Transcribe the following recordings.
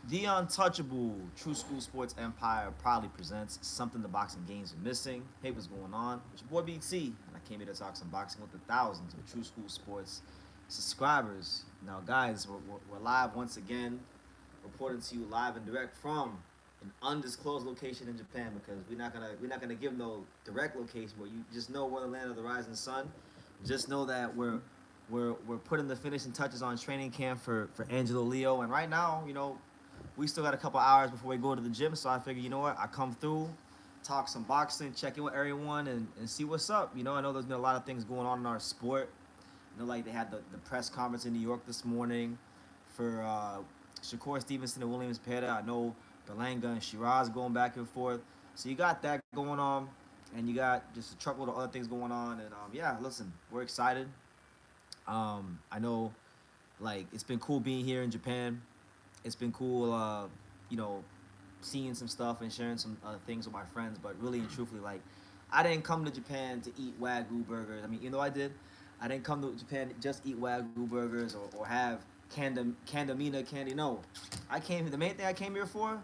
The Untouchable True School Sports Empire proudly presents something the boxing games are missing. Hey, what's going on? It's your boy BT, and I came here to talk some boxing with the thousands of True School Sports subscribers. Now, guys, we're live once again, reporting to you live and direct from an undisclosed location in Japan because we're not gonna give no direct location, but you just know we're the land of the rising sun. Just know that we're putting the finishing touches on training camp for Angelo Leo, and right now, we still got a couple hours before we go to the gym, so I figure, you know what, I come through, talk some boxing, check in with everyone, and see what's up. I know there's been a lot of things going on in our sport. Like they had the press conference in New York this morning for Shakur Stevenson and Williams Peda. I know Berlanga and Shiraz going back and forth. So you got that going on, and you got just a truckload of other things going on. And yeah, listen, we're excited. I know, like, it's been cool being here in Japan. It's been cool, you know, seeing some stuff and sharing some things with my friends. But really and truthfully, like, I didn't come to Japan to eat Wagyu burgers. I mean, I did. I didn't come to Japan to just eat Wagyu burgers or have Candamina candy. No, I came. The main thing I came here for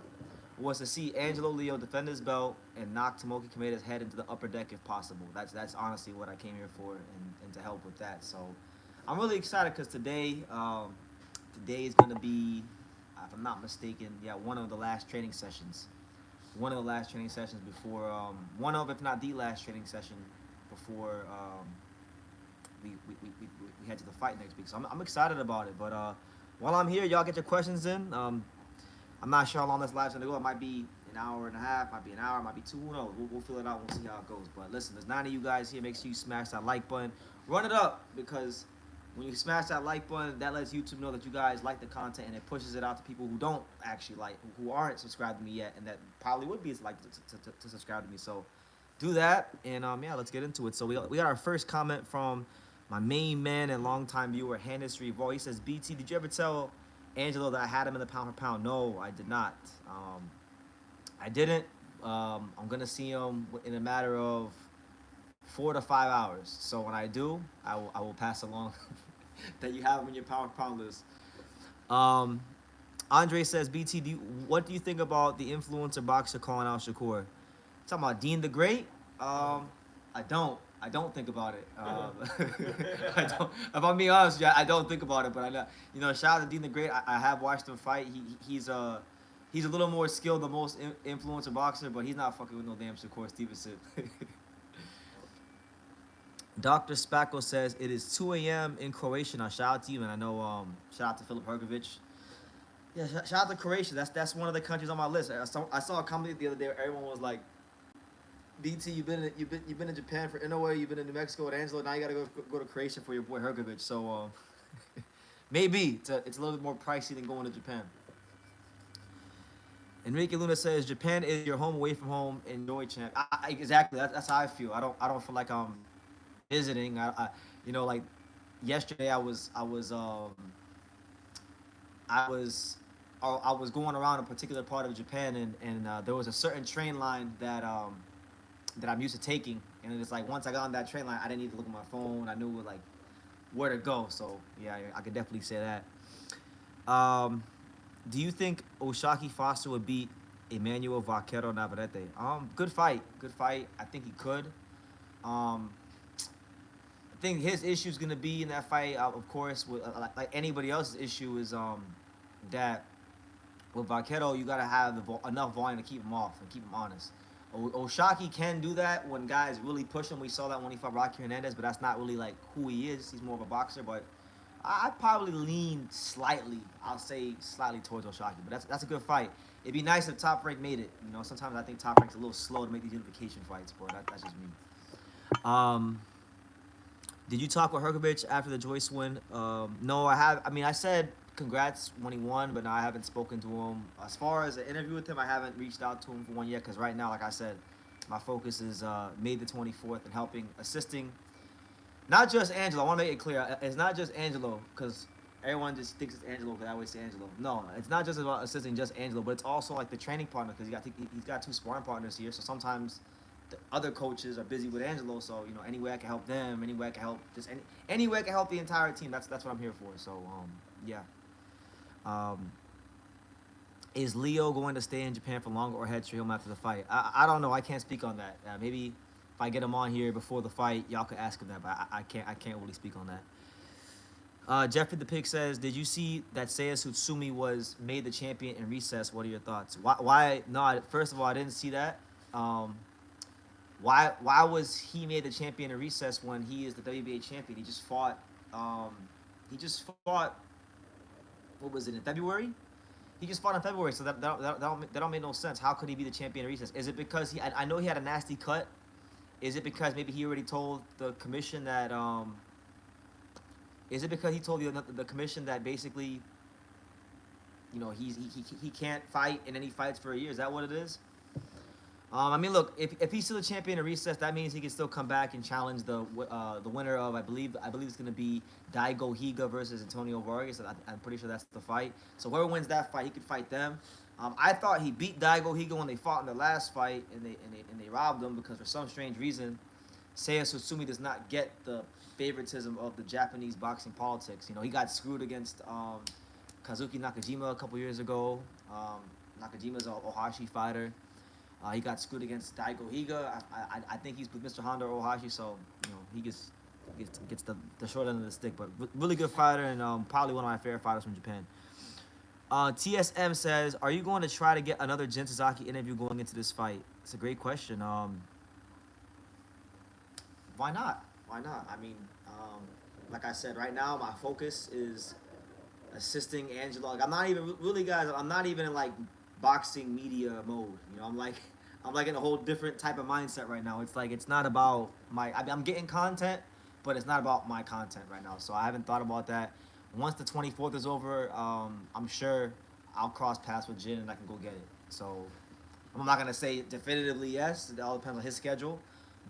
was to see Angelo Leo defend his belt and knock Tomoki Kameda's head into the upper deck if possible. That's honestly what I came here for, and to help with that. So I'm really excited because today is gonna be, if I'm not mistaken, yeah, one of the last training sessions. One of the last training sessions before, one of, if not the last training session before we head to the fight next week. So I'm excited about it. But while I'm here, y'all get your questions in. I'm not sure how long this live's gonna go. It might be an hour and a half, might be an hour, might be two. Who knows? We'll fill it out. We'll see how it goes. But listen, there's 9 of you guys here. Make sure you smash that like button. Run it up because when you smash that like button, that lets YouTube know that you guys like the content, and it pushes it out to people who don't actually like, who aren't subscribed to me yet, and that probably would be like to subscribe to me. So do that, and yeah, let's get into it. So we got our first comment from my main man and longtime viewer, Hand History Evolve. He says, BT, did you ever tell Angelo that I had him in the pound for pound? No, I did not. I didn't. I'm gonna see him in a matter of 4 to 5 hours. So when I do, I will pass along that you have him in your pound for pound list. Um, Andre says, BT, what do you think about the influencer boxer calling out Shakur? Talking about Dean the Great? I don't. I don't think about it. I don't. If I'm being honest, yeah, I don't think about it. But I know, shout out to Dean the Great. I have watched him fight. He's a little more skilled than most influencer boxer, but he's not fucking with no damn Shakur Stevenson. Dr. Spackle says it is 2 a.m. in Croatia. Now, shout out to you, and I know, shout out to Filip Hrgovic. Yeah, shout out to Croatia. That's one of the countries on my list. I saw a comment the other day where everyone was like, BT, you've been in Japan for Inoue, you've been in New Mexico with Angelo. Now you gotta go to Croatia for your boy Hrgovic. So maybe it's a little bit more pricey than going to Japan. Enrique Luna says Japan is your home away from home. Enjoy, champ. Exactly. That's how I feel. I don't feel like I'm visiting. Like yesterday I was I was going around a particular part of Japan, and there was a certain train line that I'm used to taking, and it's like once I got on that train line, I didn't need to look at my phone. I knew like where to go. So yeah, I could definitely say that. Do you think Oshaki Foster would beat Emmanuel Vaquero Navarrete? Good fight. Good fight. I think he could. I think his issue is gonna be in that fight, of course, with like anybody else's issue is that with Vaquero you gotta have enough volume to keep him off and keep him honest. Oshaki can do that when guys really push him. We saw that when he fought Rocky Hernandez, but that's not really like who he is. He's more of a boxer, but I'd probably lean slightly. I'll say slightly towards Oshaki, but that's a good fight. It'd be nice if Top Rank made it. Sometimes I think Top Rank's a little slow to make these unification fights, but that's just me. Did you talk with Hrgovic after the Joyce win? No, I have. I mean, I said congrats when he won, but no, I haven't spoken to him. As far as an interview with him, I haven't reached out to him for one yet because right now, like I said, my focus is May the 24th and assisting. Not just Angelo. I want to make it clear. It's not just Angelo because everyone just thinks it's Angelo because I always say Angelo. No, it's not just about assisting just Angelo, but it's also like the training partner because he's got 2 sparring partners here. So sometimes the other coaches are busy with Angelo. So any way I can help them, any way I can help any way I can help the entire team. That's what I'm here for. So yeah. Is Leo going to stay in Japan for longer or head straight home after the fight? I don't know. I can't speak on that. Maybe if I get him on here before the fight, y'all could ask him that. But I can't really speak on that. Jeffrey the Pig says, "Did you see that Seiya Tsutsumi was made the champion in recess? What are your thoughts? Why? No. First of all, I didn't see that. Um, why was he made the champion in recess when he is the WBA champion? He just fought. Um, he just fought. What was it in February? He just fought in February, so that don't make no sense. How could he be the champion in recess? Is it because he? I know he had a nasty cut. Is it because maybe he already told the commission that? Is it because he told the commission that basically, he can't fight and then he fights for a year? Is that what it is? I mean, look, if he's still a champion in recess, that means he can still come back and challenge the winner of I believe it's gonna be Daigo Higa versus Antonio Vargas. I'm pretty sure that's the fight. So whoever wins that fight, he could fight them. I thought he beat Daigo Higa when they fought in the last fight, and they robbed him because for some strange reason, Seiya Tsutsumi does not get the favoritism of the Japanese boxing politics. He got screwed against Kazuki Nakajima a couple years ago. Nakajima's a Ohashi fighter. He got screwed against Daigo Higa. I think he's with Mr. Honda or Ohashi, so he gets the short end of the stick. But really good fighter and probably one of my favorite fighters from Japan. TSM says, "Are you going to try to get another Jin Sasaki interview going into this fight?" It's a great question. Why not? Why not? I mean, like I said, right now my focus is assisting Angelo. Like, I'm not even really, guys. I'm not even in like boxing media mode. I'm like in a whole different type of mindset right now. It's like it's not about I'm getting content, but it's not about my content right now. So I haven't thought about that. Once the 24th is over, I'm sure I'll cross paths with Jin and I can go get it. So I'm not gonna say definitively yes. It all depends on his schedule,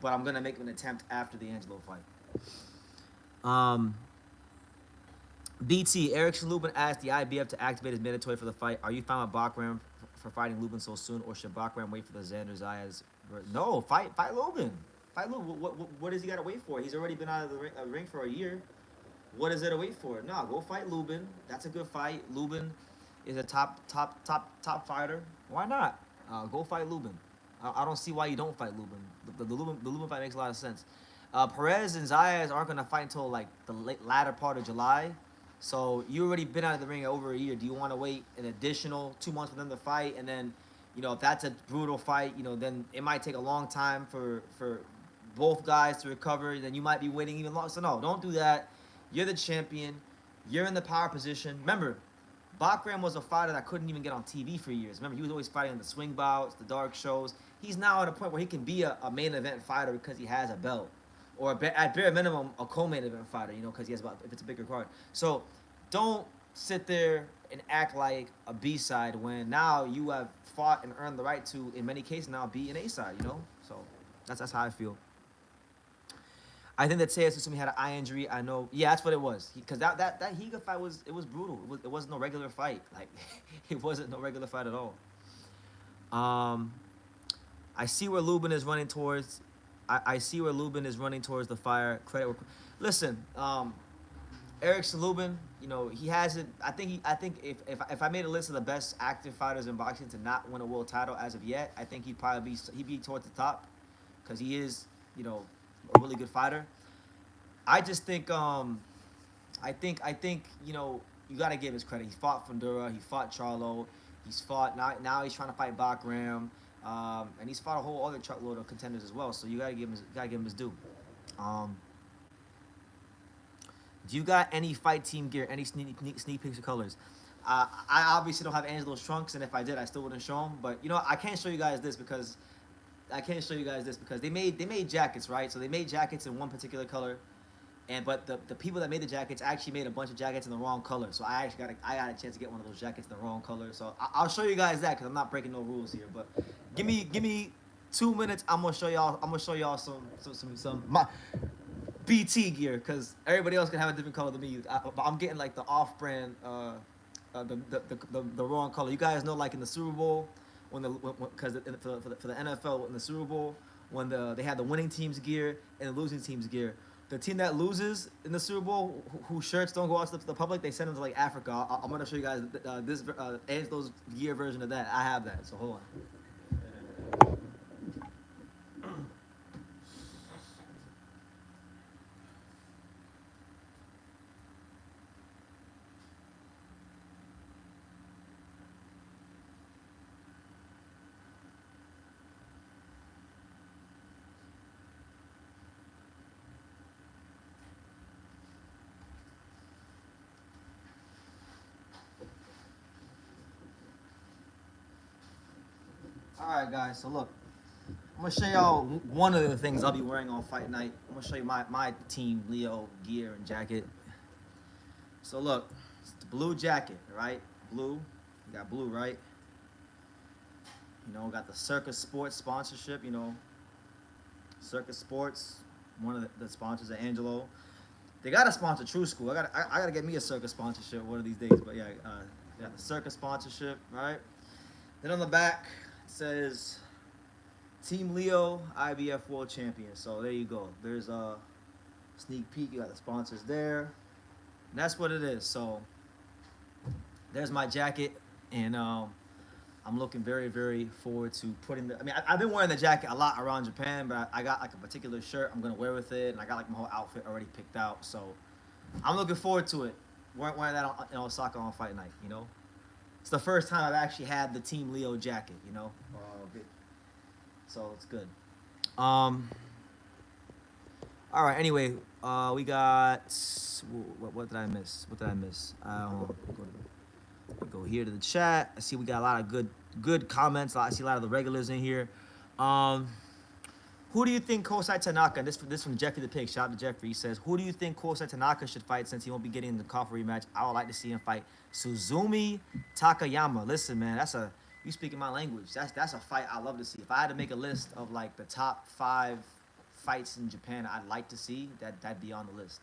but I'm gonna make an attempt after the Angelo fight. BT, Erickson Lubin asked the IBF to activate his mandatory for the fight. Are you fine with Bakram for fighting Lubin so soon, or should Bakram wait for the Xander Zayas? No, fight Lubin. Fight Lubin. What does he got to wait for? He's already been out of the ring for a year. What is there to wait for? No, go fight Lubin. That's a good fight. Lubin is a top fighter. Why not? Go fight Lubin. I don't see why you don't fight Lubin. The Lubin fight makes a lot of sense. Perez and Zayas aren't gonna fight until like the latter part of July. So you already been out of the ring over a year. Do you want to wait an additional 2 months for them to fight? And then, if that's a brutal fight, then it might take a long time for both guys to recover. Then you might be waiting even longer. So no, don't do that. You're the champion. You're in the power position. Remember, Bakram was a fighter that couldn't even get on TV for years. Remember, he was always fighting in the swing bouts, the dark shows. He's now at a point where he can be a main event fighter because he has a belt. Or at bare minimum, a co-main event fighter, because he has if it's a bigger card. So don't sit there and act like a B-side when now you have fought and earned the right to, in many cases now, be an A-side, So that's how I feel. I think that Seiya Tsutsumi had an eye injury. I know. Yeah, that's what it was. Because that Higa fight was brutal. It wasn't no regular fight. Like, it wasn't no regular fight at all. I see where Lubin is running towards. I see where Lubin is running towards the fire. Listen, Erickson Lubin, he hasn't. I think if I made a list of the best active fighters in boxing to not win a world title as of yet, I think he'd be towards the top, because he is, a really good fighter. I just think I think you gotta give his credit. He fought Fundura, he fought Charlo, he's fought now he's trying to fight Bakram. And he's fought a whole other truckload of contenders as well. So you gotta give him his due. Do you got any fight team gear? Any sneak peeks of colors? I obviously don't have Angelo's trunks, and if I did, I still wouldn't show them. But I can't show you guys this because they made jackets, right? So they made jackets in one particular color, but the people that made the jackets actually made a bunch of jackets in the wrong color. So I got a chance to get one of those jackets in the wrong color. So I'll show you guys that because I'm not breaking no rules here. But give me 2 minutes. I'm gonna show y'all some my BT gear, because everybody else can have a different color than me. I'm getting like the off-brand, the wrong color. You guys know, like in the Super Bowl, for the NFL in the Super Bowl, when they had the winning team's gear and the losing team's gear. the team that loses in the Super Bowl, whose shirts don't go out to the public, they send them to like Africa. I'm gonna show you guys this Angelo's gear version of that. I have that, so hold on. All right, guys. So look, I'm gonna show y'all one of the things I'll be wearing on fight night. I'm gonna show you my team Leo gear and jacket. So look, it's the blue jacket, right? Blue, you got blue, right? You know, got the Circus Sports sponsorship. You know, Circus Sports, one of the sponsors of Angelo. They gotta sponsor True School. I gotta get me a Circus sponsorship one of these days. But yeah, got the Circus sponsorship, right? Then on the back it says Team Leo IBF World Champion. So there you go. There's a sneak peek. You got the sponsors there. And that's what it is. So there's my jacket, and I'm looking very, very forward to putting the. I mean, I've been wearing the jacket a lot around Japan, but I got like a particular shirt I'm gonna wear with it, and I got like my whole outfit already picked out. So I'm looking forward to it. Wearing that in Osaka on fight night. You know, it's the first time I've actually had the Team Leo jacket. You know, so it's good. All right. Anyway, we got what did I miss? What did I miss? Go here to the chat. I see we got a lot of good comments. I see a lot of the regulars in here. Who do you think Kosei Tanaka, and this from Jeffrey the Pig, shout out to Jeffrey, he says, who do you think Kosei Tanaka should fight since he won't be getting the call for rematch? I would like to see him fight Suzumi Takayama. Listen, man, you speaking my language. That's a fight I love to see. If I had to make a list of like the top 5 fights in Japan I'd like to see, that'd be on the list.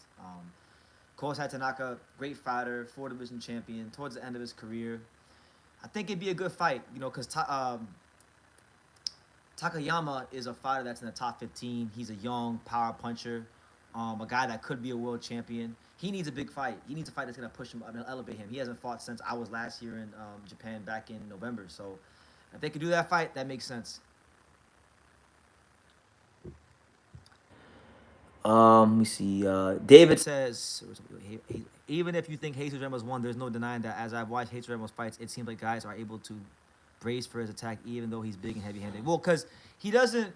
Kosei Tanaka, great fighter, 4-division champion, towards the end of his career. I think it'd be a good fight, you know, because Takayama is a fighter that's in the top 15. He's a young power puncher, a guy that could be a world champion. He needs a big fight. He needs a fight that's going to push him up and elevate him. He hasn't fought since I was last year in Japan back in November. So if they could do that fight, that makes sense. Let me see. David says, even if you think Jesus Ramos won, there's no denying that as I've watched Jesus Ramos fights, it seems like guys are able to brace for his attack, even though he's big and heavy-handed. Well, because he doesn't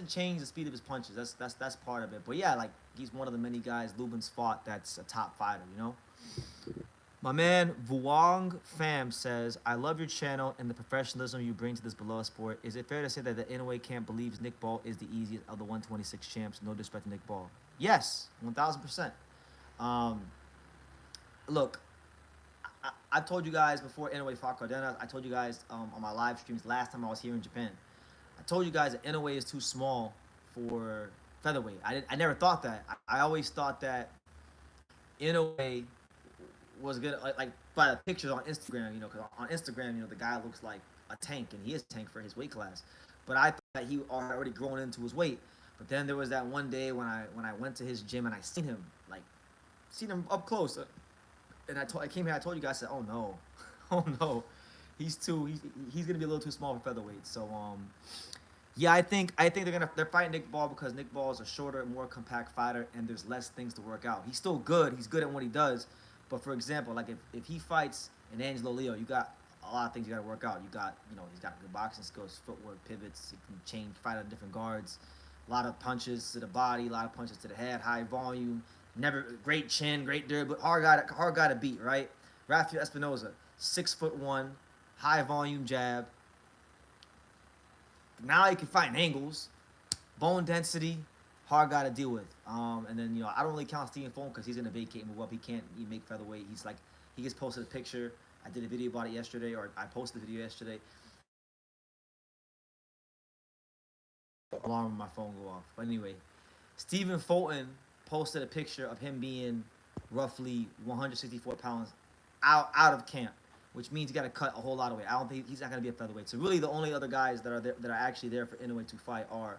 change the speed of his punches. That's part of it. But yeah, like he's one of the many guys Lubin's fought that's a top fighter, you know. My man Vuong Pham says, I love your channel and the professionalism you bring to this beloved sport. Is it fair to say that the Inoue camp believes Nick Ball is the easiest of the 126 champs? No disrespect to Nick Ball. Yes, 1,000%. Look, I told you guys before Inoue fought Cardenas, I told you guys on my live streams last time I was here in Japan, I told you guys that Inoue is too small for featherweight. I never thought that. I always thought that Inoue was good, like by the pictures on Instagram, you know, because on Instagram, you know, the guy looks like a tank, and he is a tank for his weight class. But I thought that he already grown into his weight. But then there was that one day when I went to his gym and I seen him up close, and I came here, I told you guys, I said, oh no, oh no, he's gonna be a little too small for featherweight. So yeah, I think they're fighting Nick Ball because Nick Ball is a shorter, more compact fighter, and there's less things to work out. He's still good. He's good at what he does. But for example, like if he fights an Angelo Leo, you got a lot of things you got to work out. You got, you know, he's got good boxing skills, footwork, pivots. He can change, fight on different guards. A lot of punches to the body, a lot of punches to the head, high volume. Never great chin, great dirt, but hard guy to beat, right? Rafael Espinoza, 6'1", high volume jab. Now he can fight in angles, bone density. Hard guy to deal with. And then, you know, I don't really count Stephen Fulton because he's going to vacate and move up. He can't make featherweight. He just posted a picture. I did a video about it yesterday, or I posted a video yesterday. Alarm on my phone go off. But anyway, Stephen Fulton posted a picture of him being roughly 164 pounds out of camp, which means you got to cut a whole lot of weight. I don't think he's not going to be a featherweight. So really the only other guys that are actually there for Inoue to fight are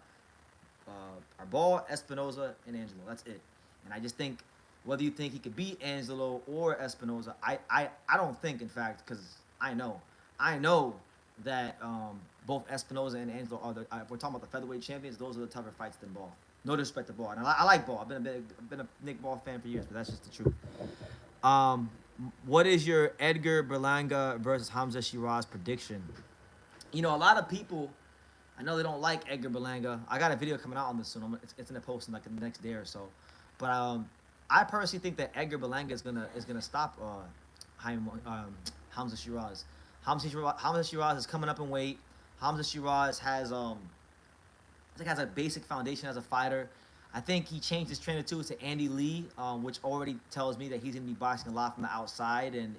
are Ball, Espinoza, and Angelo. That's it. And I just think whether you think he could beat Angelo or Espinoza, I don't think, in fact, because I know that both Espinoza and Angelo are if we're talking about the featherweight champions, those are the tougher fights than Ball. No disrespect to Ball, and I like Ball. I've been a Nick Ball fan for years, but that's just the truth. Um, what is your Edgar Berlanga versus Hamza Shiraz prediction? You know, a lot of people, I know they don't like Edgar Berlanga. I got a video coming out on this soon. It's in the post in like the next day or so. But I personally think that Edgar Berlanga is gonna stop Hamza Shiraz. Hamza Shiraz is coming up in weight. Hamza Shiraz has I think has a basic foundation as a fighter. I think he changed his trainer too to Andy Lee, which already tells me that he's gonna be boxing a lot from the outside, and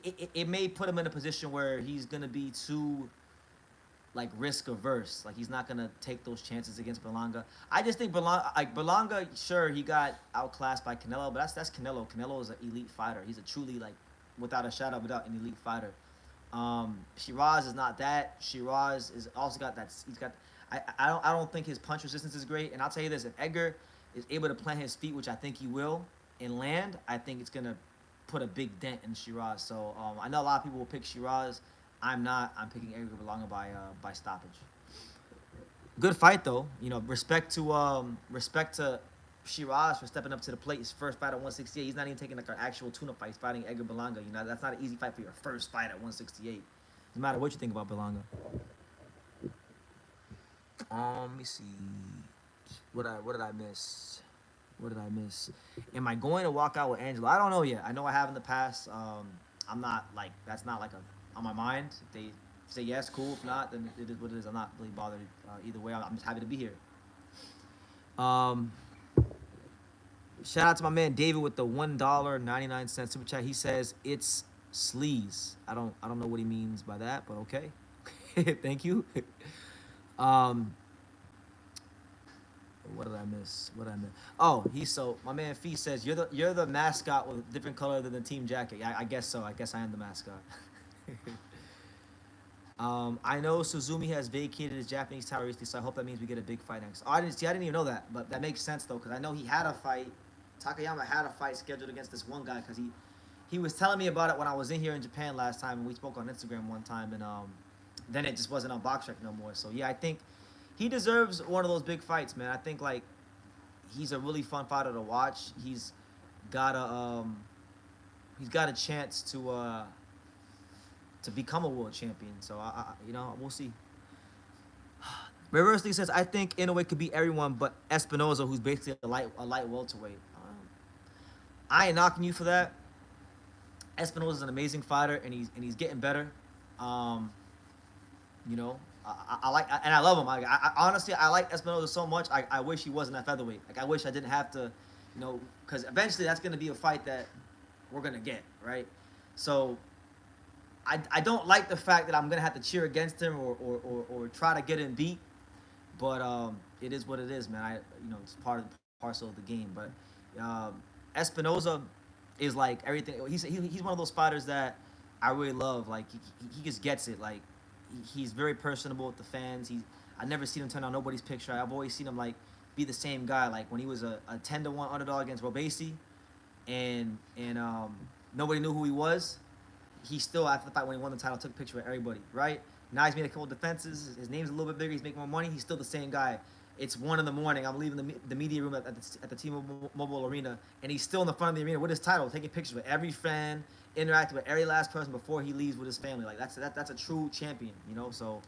it may put him in a position where he's gonna be too like risk averse. Like he's not gonna take those chances against Berlanga. I just think Berlanga, sure he got outclassed by Canelo, but that's Canelo. Canelo is an elite fighter. He's a truly like without a shadow of a doubt an elite fighter. Shiraz is not that. Shiraz is also got that. He's got. I don't think his punch resistance is great. And I'll tell you this: if Edgar is able to plant his feet, which I think he will, and land, I think it's gonna put a big dent in Shiraz. So I know a lot of people will pick Shiraz. I'm not. I'm picking Edgar Berlanga by stoppage. Good fight though. You know, respect to Shiraz for stepping up to the plate. His first fight at 168. He's not even taking like an actual tune-up fight. He's fighting Edgar Berlanga. You know, that's not an easy fight for your first fight at 168. No matter what you think about Berlanga. Let me see. What did I miss? What did I miss? Am I going to walk out with Angelo? I don't know yet. I know I have in the past. I'm not like that's not like on my mind. If they say yes, cool. If not, then it is what it is. I'm not really bothered either way. I'm just happy to be here. Shout out to my man David with the $1.99 super chat. He says it's sleaze. I don't know what he means by that, but okay. Thank you. What did I miss? Oh, my man Fee says you're the mascot with a different color than the team jacket. I guess so. I guess I am the mascot. I know Suzumi has vacated his Japanese title recently, so I hope that means we get a big fight next. Oh, I didn't even know that, but that makes sense though, because I know he had a fight. Takayama had a fight scheduled against this one guy because he was telling me about it when I was in here in Japan last time, and we spoke on Instagram one time, and then it just wasn't on BoxRec no more. So yeah, I think he deserves one of those big fights, man. I think like he's a really fun fighter to watch. He's got a chance to become a world champion. So you know, we'll see. Reversely says I think Inoue could beat everyone but Espinoza, who's basically a light welterweight. I ain't knocking you for that. Espinoza is an amazing fighter, and he's getting better. You know, I like and I love him. I honestly I like Espinoza so much. I wish he wasn't at featherweight. Like I wish I didn't have to, you know, because eventually that's gonna be a fight that we're gonna get, right? So I don't like the fact that I'm gonna have to cheer against him or try to get him beat. But it is what it is, man. It's parcel of the game. But Espinoza is like everything. He's one of those fighters that I really love. Like he just gets it. Like he's very personable with the fans. I never seen him turn on nobody's picture. I've always seen him like be the same guy. Like when he was a 10-1 underdog against Robesi, and nobody knew who he was. He still, after the fight when he won the title, took a picture with everybody, right? Now he's made a couple defenses. His name's a little bit bigger. He's making more money. He's still the same guy. It's 1 in the morning. I'm leaving the media room at the T-Mobile Arena, and he's still in the front of the arena with his title, taking pictures with every fan, interacting with every last person before he leaves with his family. Like that's a true champion, you know. So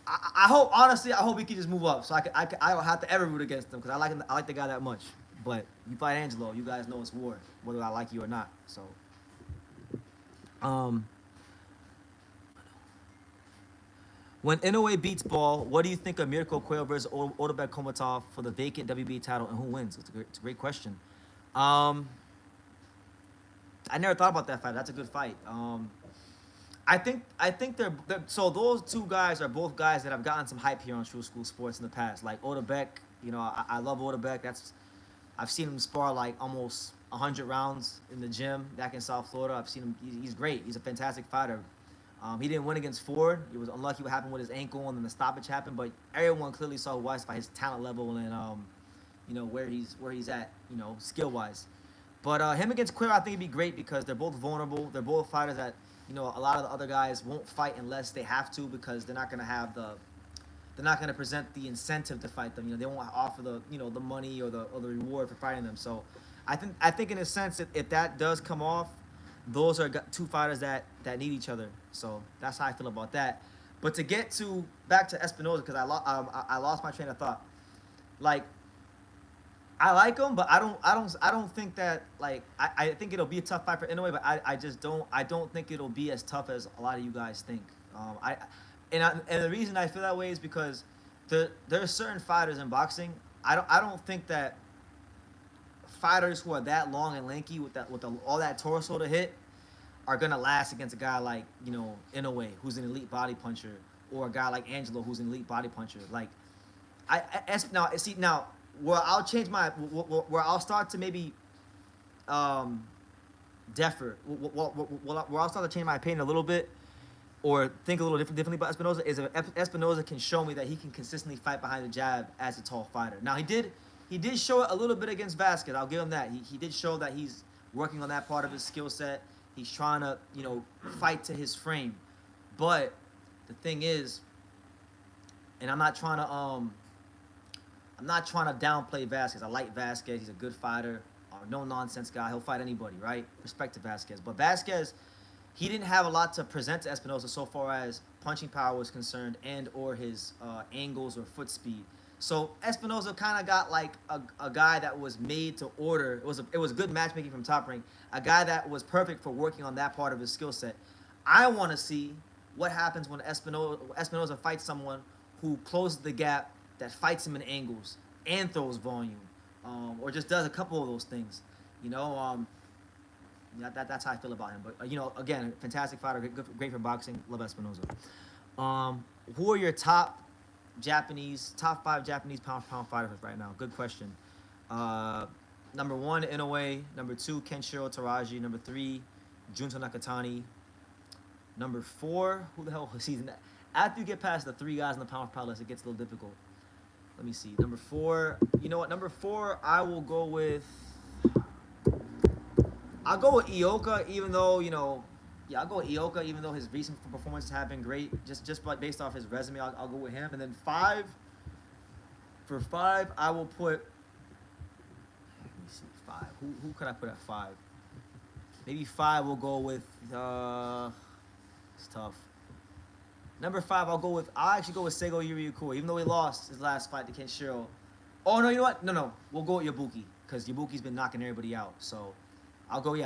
I hope, honestly, I hope he can just move up, so I don't have to ever root against him because I like him. I like the guy that much. But you fight Angelo, you guys know it's war, whether I like you or not. So. When Inoue beats Ball, what do you think of Mirko Quayle versus Otabek Komatov for the vacant WBA title, and who wins? It's a great question. I never thought about that fight. That's a good fight. I think they're so those two guys are both guys that have gotten some hype here on True School Sports in the past. Like Otabek, you know, I love Otabek. I've seen him spar like almost 100 rounds in the gym back in South Florida. I've seen him. He's great. He's a fantastic fighter. He didn't win against Ford. He was unlucky what happened with his ankle, and then the stoppage happened. But everyone clearly saw Weiss by his talent level and where he's at, skill wise. But him against Queer, I think it'd be great because they're both vulnerable. They're both fighters that a lot of the other guys won't fight unless they have to because they're not gonna present the incentive to fight them. They won't offer the money or the reward for fighting them. So I think in a sense, if that does come off, those are two fighters that need each other. So that's how I feel about that. But to get back to Espinoza, because I lost my train of thought. Like, I like him, but I don't think that, like, I think it'll be a tough fight for Inoue, but I don't think it'll be as tough as a lot of you guys think. And the reason I feel that way is because there are certain fighters in boxing. I don't think that fighters who are that long and lanky with all that torso to hit are gonna last against a guy like Inoue, who's an elite body puncher, or a guy like Angelo, who's an elite body puncher. Like, now where I'll change where I'll start to maybe defer, where I'll start to change my opinion a little bit, or think a little differently about Espinoza, is if Espinoza can show me that he can consistently fight behind the jab as a tall fighter. Now he did show it a little bit against Vasquez. I'll give him that. He did show that he's working on that part of his skill set. He's trying to fight to his frame. But the thing is, and I'm not trying to downplay Vasquez. I like Vasquez. He's a good fighter, no nonsense guy. He'll fight anybody, right? Respect to Vasquez. But Vasquez, he didn't have a lot to present to Espinoza so far as punching power was concerned and or his angles or foot speed. So Espinoza kind of got like a guy that was made to order. It was good matchmaking from Top Rank. A guy that was perfect for working on that part of his skill set. I want to see what happens when Espinoza fights someone who closes the gap, that fights him in angles and throws volume, or just does a couple of those things. That's how I feel about him. But again, fantastic fighter, great for boxing. Love Espinoza. Who are your top 5 Japanese pound for pound fighters right now? Good question. Number 1, Inoue. Number 2, Kenshiro Taraji. Number 3, Junto Nakatani. Number 4, who the hell is he? After you get past the 3 guys on the pound for pound list, it gets a little difficult. Let me see. Number 4, you know what? Number 4, I will go with. I'll go with Ioka, even though I'll go with Ioka, even though his recent performances have been great. Just based off his resume, I'll go with him. And then 5, I will put. Let me see, 5. Who could I put at 5? Maybe 5 we'll go with. It's tough. Number 5, I'll actually go with Seigo Yuriukua, even though he lost his last fight to Kenshiro. Oh no, you know what? No, we'll go with Yabuki because Yabuki's been knocking everybody out. So I'll go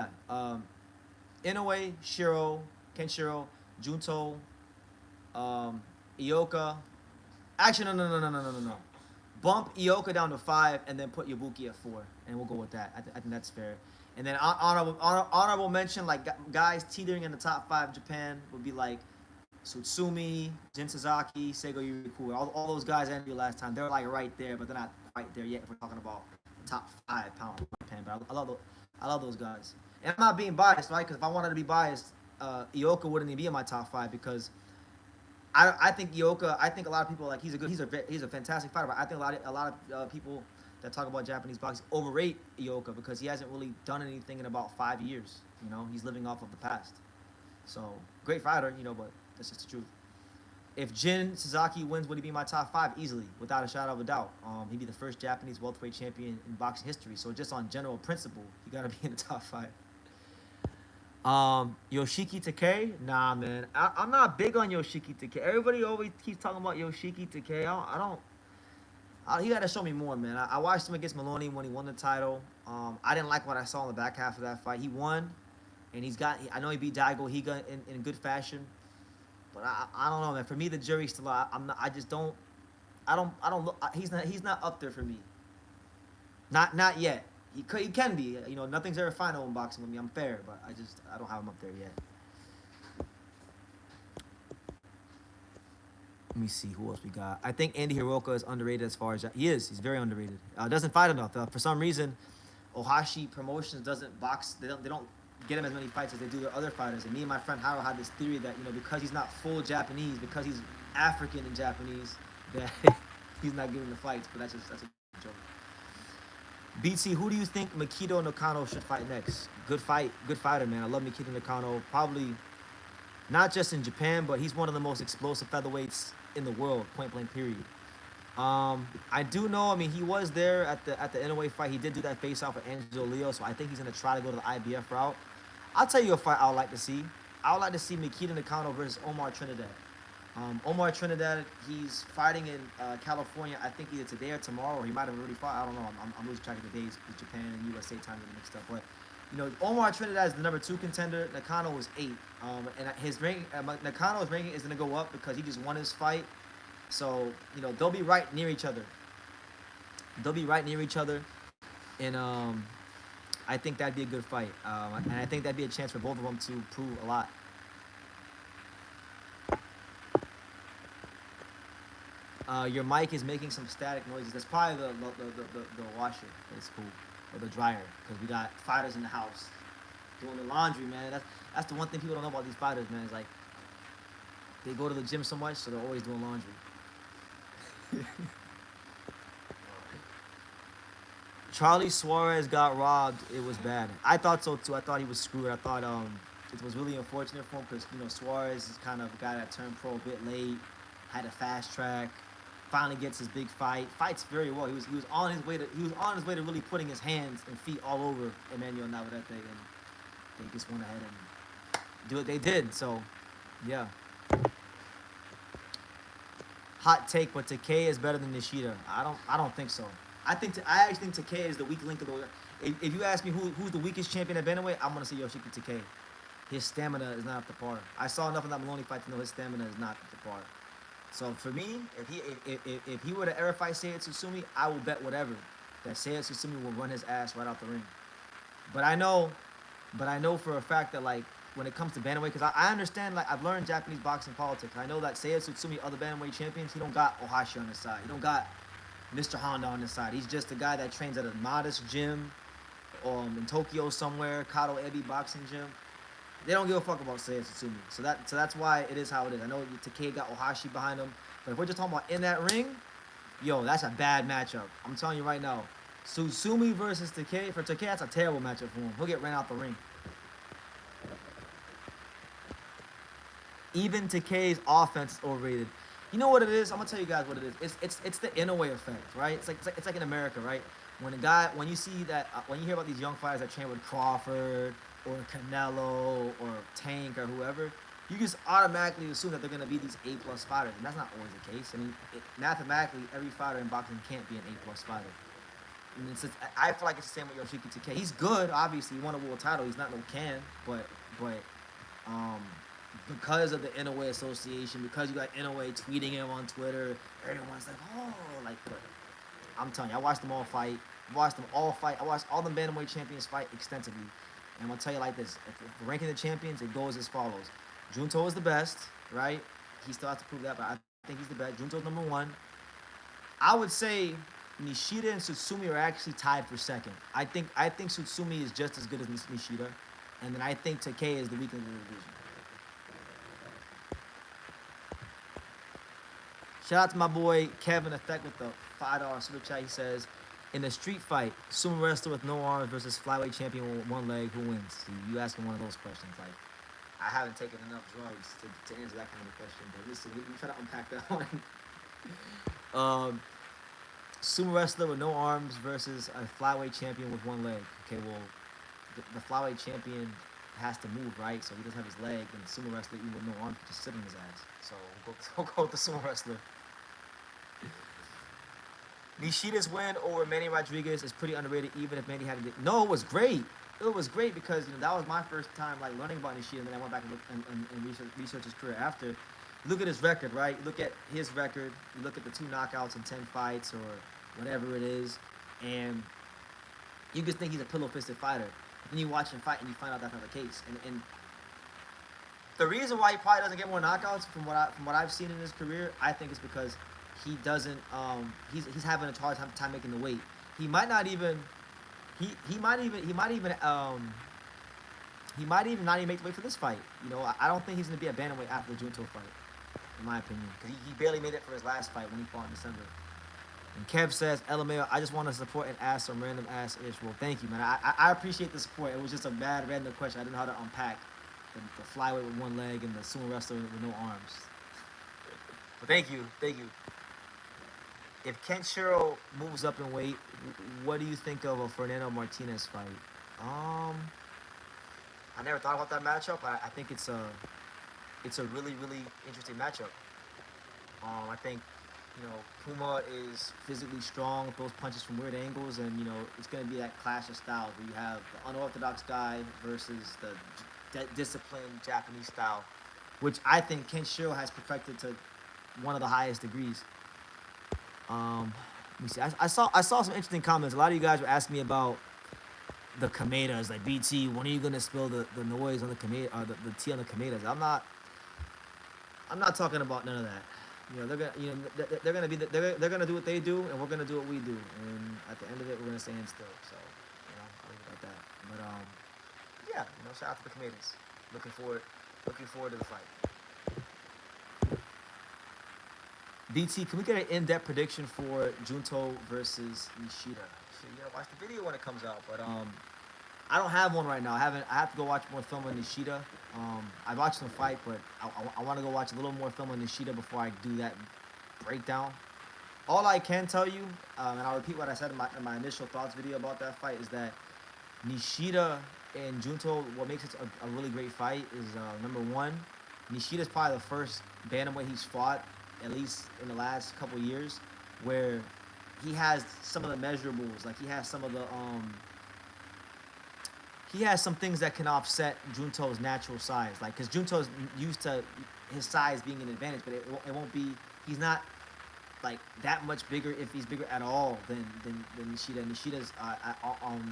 Inoue, Shiro, Kenshiro, Junto, Ioka. Actually, no. Bump Ioka down to 5 and then put Yabuki at 4, and we'll go with that. I think that's fair. And then honorable mention, like guys teetering in the top 5 Japan would be like Tsutsumi, Jin Sasaki, Seigo Yurikua. All those guys I ended last time. They're like right there, but they're not quite there yet if we're talking about top 5 pound Japan. But I love those guys. And I'm not being biased, right? Because if I wanted to be biased, Ioka wouldn't even be in my top 5 because I think Ioka. I think a lot of people he's a fantastic fighter, but I think a lot of people that talk about Japanese boxing overrate Ioka because he hasn't really done anything in about 5 years. He's living off of the past. So great fighter, but that's just the truth. If Jin Sasaki wins, would he be my top 5? Easily, without a shadow of a doubt. He'd be the first Japanese welterweight champion in boxing history. So just on general principle, he got to be in the top 5. Yoshiki Takei? Nah, man. I'm not big on Yoshiki Takei. Everybody always keeps talking about Yoshiki Takei. I don't. He got to show me more, man. I watched him against Maloney when he won the title. I didn't like what I saw in the back half of that fight. He won, and I know he beat Daigo Higa in good fashion. But I don't know, man. For me, the jury's still out. I just don't. I don't look. He's not up there for me. Not yet. He can be. Nothing's ever final in boxing with me. I'm fair, but I don't have him up there yet. Let me see who else we got. I think Andy Hiroka is underrated as far as he is. He's very underrated. Doesn't fight enough. For some reason, Ohashi Promotions doesn't box. They get him as many fights as they do their other fighters. And me and my friend Harold had this theory that, because he's not full Japanese, because he's African and Japanese, that he's not getting the fights. But that's a joke. BT, who do you think Mikito Nakano should fight next? Good fighter, man. I love Mikito Nakano. Probably not just in Japan, but he's one of the most explosive featherweights in the world, point blank period. I do know. I mean, he was there at the Inoue fight. He did do that face off with Angelo Leo, so I think he's gonna try to go to the IBF route. I'll tell you a fight I would like to see. I would like to see Mikita Nakano versus Omar Trinidad. Omar Trinidad, he's fighting in California. I think either today or tomorrow. Or he might have already fought. I don't know. I'm losing track of the days with Japan and USA time getting mixed up. But Omar Trinidad is the #2 contender. Nakano is 8. And his ranking, Nakano's ranking is gonna go up because he just won his fight. So they'll be right near each other. And I think that'd be a good fight. And I think that'd be a chance for both of them to prove a lot. Your mic is making some static noises. That's probably the washer. It's cool, or the dryer, because we got fighters in the house doing the laundry, man. That's the one thing people don't know about these fighters, man. It's like they go to the gym so much, so they're always doing laundry. Charlie Suarez got robbed. It was bad. I thought so too. I thought he was screwed. I thought it was really unfortunate for him because Suarez is kind of a guy that turned pro a bit late, had a fast track, finally gets his big fight. Fights very well. He was on his way to really putting his hands and feet all over Emmanuel Navarrete, and they just went ahead and do what they did. So, yeah. Hot take, but Takei is better than Nishida. I don't think so. I actually think Takei is the weak link of the. If you ask me who's the weakest champion at bantamweight, I'm gonna say Yoshiki Takei. His stamina is not up to par. I saw enough of that Maloney fight to know his stamina is not up to par. So for me, if he were to ever fight Seiya Tsutsumi, I would bet whatever that Seiya Tsutsumi will run his ass right out the ring. But I know for a fact that when it comes to bantamweight, because I understand, I've learned Japanese boxing politics. I know that Seiya Tsutsumi, other bantamweight champions, he don't got Ohashi on his side. He don't got Mr. Honda on his side. He's just a guy that trains at a modest gym in Tokyo somewhere, Kato Ebi boxing gym. They don't give a fuck about Seiya Tsutsumi. So that's why it is how it is. I know Takei got Ohashi behind him, but if we're just talking about in that ring, that's a bad matchup. I'm telling you right now. Tsutsumi versus Takei. For Takei, that's a terrible matchup for him. He'll get ran out the ring. Even Takei's offense is overrated. You know what it is? I'm gonna tell you guys what it is. It's the Inoue effect, right? It's like in America, right? When you hear about these young fighters that train with Crawford or Canelo or Tank or whoever, you just automatically assume that they're gonna be these A+ fighters, and that's not always the case. I mean, mathematically, every fighter in boxing can't be an A+ fighter. And I feel like it's the same with Yoshiki Takei. He's good, obviously. He won a world title. He's not no can, but because of the Inoue association, because you got Inoue tweeting him on Twitter, everyone's like, oh, but I'm telling you, I watched them all fight. I watched all the bantamweight champions fight extensively. And I'm going to tell you like this. If ranking the champions, it goes as follows. Junto is the best, right? He still has to prove that, but I think he's the best. Junto's #1. I would say Nishida and Tsutsumi are actually tied for second. I think Tsutsumi is just as good as Nishida. And then I think Takei is the weak link of the division. Shout out to my boy Kevin Effect with the $5 super chat. He says, in a street fight, sumo wrestler with no arms versus flyweight champion with one leg, who wins? So you asking one of those questions. I haven't taken enough drugs to answer that kind of question. But listen, we try to unpack that one. Sumo wrestler with no arms versus a flyweight champion with one leg. Okay, well, the flyweight champion has to move, right? So he doesn't have his leg, and the sumo wrestler, even with no arms, can just sit on his ass. So we'll go with the sumo wrestler. Nishida's win over Manny Rodriguez is pretty underrated, even if Manny had to get... No, it was great. It was great because that was my first time learning about Nishida, and then I went back and researched his career after. Look at his record, right? Look at his record. You look at the 2 knockouts in 10 fights or whatever it is, and you just think he's a pillow-fisted fighter. And you watch him fight, and you find out that's not the case. And the reason why he probably doesn't get more knockouts, from what I've seen in his career, I think is because he doesn't. He's having a hard time making the weight. He might not even. He might even he might even not even make the weight for this fight. You know, I don't think he's going to be a bantamweight after the Junto fight, in my opinion, because he barely made it for his last fight when he fought in December. And Kev says, LMAO, I just want to support and ask some random ass ish. Well, thank you, man. I appreciate the support. It was just a bad random question. I didn't know how to unpack the flyweight with one leg and the sumo wrestler with no arms. But thank you. If Kenshiro moves up in weight, what do you think of a Fernando Martinez fight? I never thought about that matchup. I think it's a really, really interesting matchup. I think, you know, Puma is physically strong, throws punches from weird angles, and, you know, it's going to be that clash of styles where you have the unorthodox guy versus the disciplined Japanese style, which I think Kenshiro has perfected to one of the highest degrees. Let me see. I saw some interesting comments. A lot of you guys were asking me about the Kamedas, like BT. When are you gonna spill the noise on the Kameda, the tea on the Kamedas? I'm not talking about none of that. You know, they're gonna do what they do, and we're gonna do what we do. And at the end of it, we're gonna stand still. So, you know, I'll leave it like that. But yeah, you know, shout out to the Kamedas. Looking forward to the fight. BT, can we get an in-depth prediction for Junto versus Nishida? So you gotta watch the video when it comes out. But I don't have one right now. I have to go watch more film on Nishida. I watched him fight, but I want to go watch a little more film on Nishida before I do that breakdown. All I can tell you, and I'll repeat what I said in my initial thoughts video about that fight, is that Nishida and Junto, what makes it a really great fight is, number one, Nishida's probably the first bantamweight he's fought, at least in the last couple of years, where he has some of the measurables. Like, he has some of the he has some things that can offset Junto's natural size. Like, because Junto's used to his size being an advantage, but it won't be. He's not like that much bigger, if he's bigger at all, than Nishida. Nishida's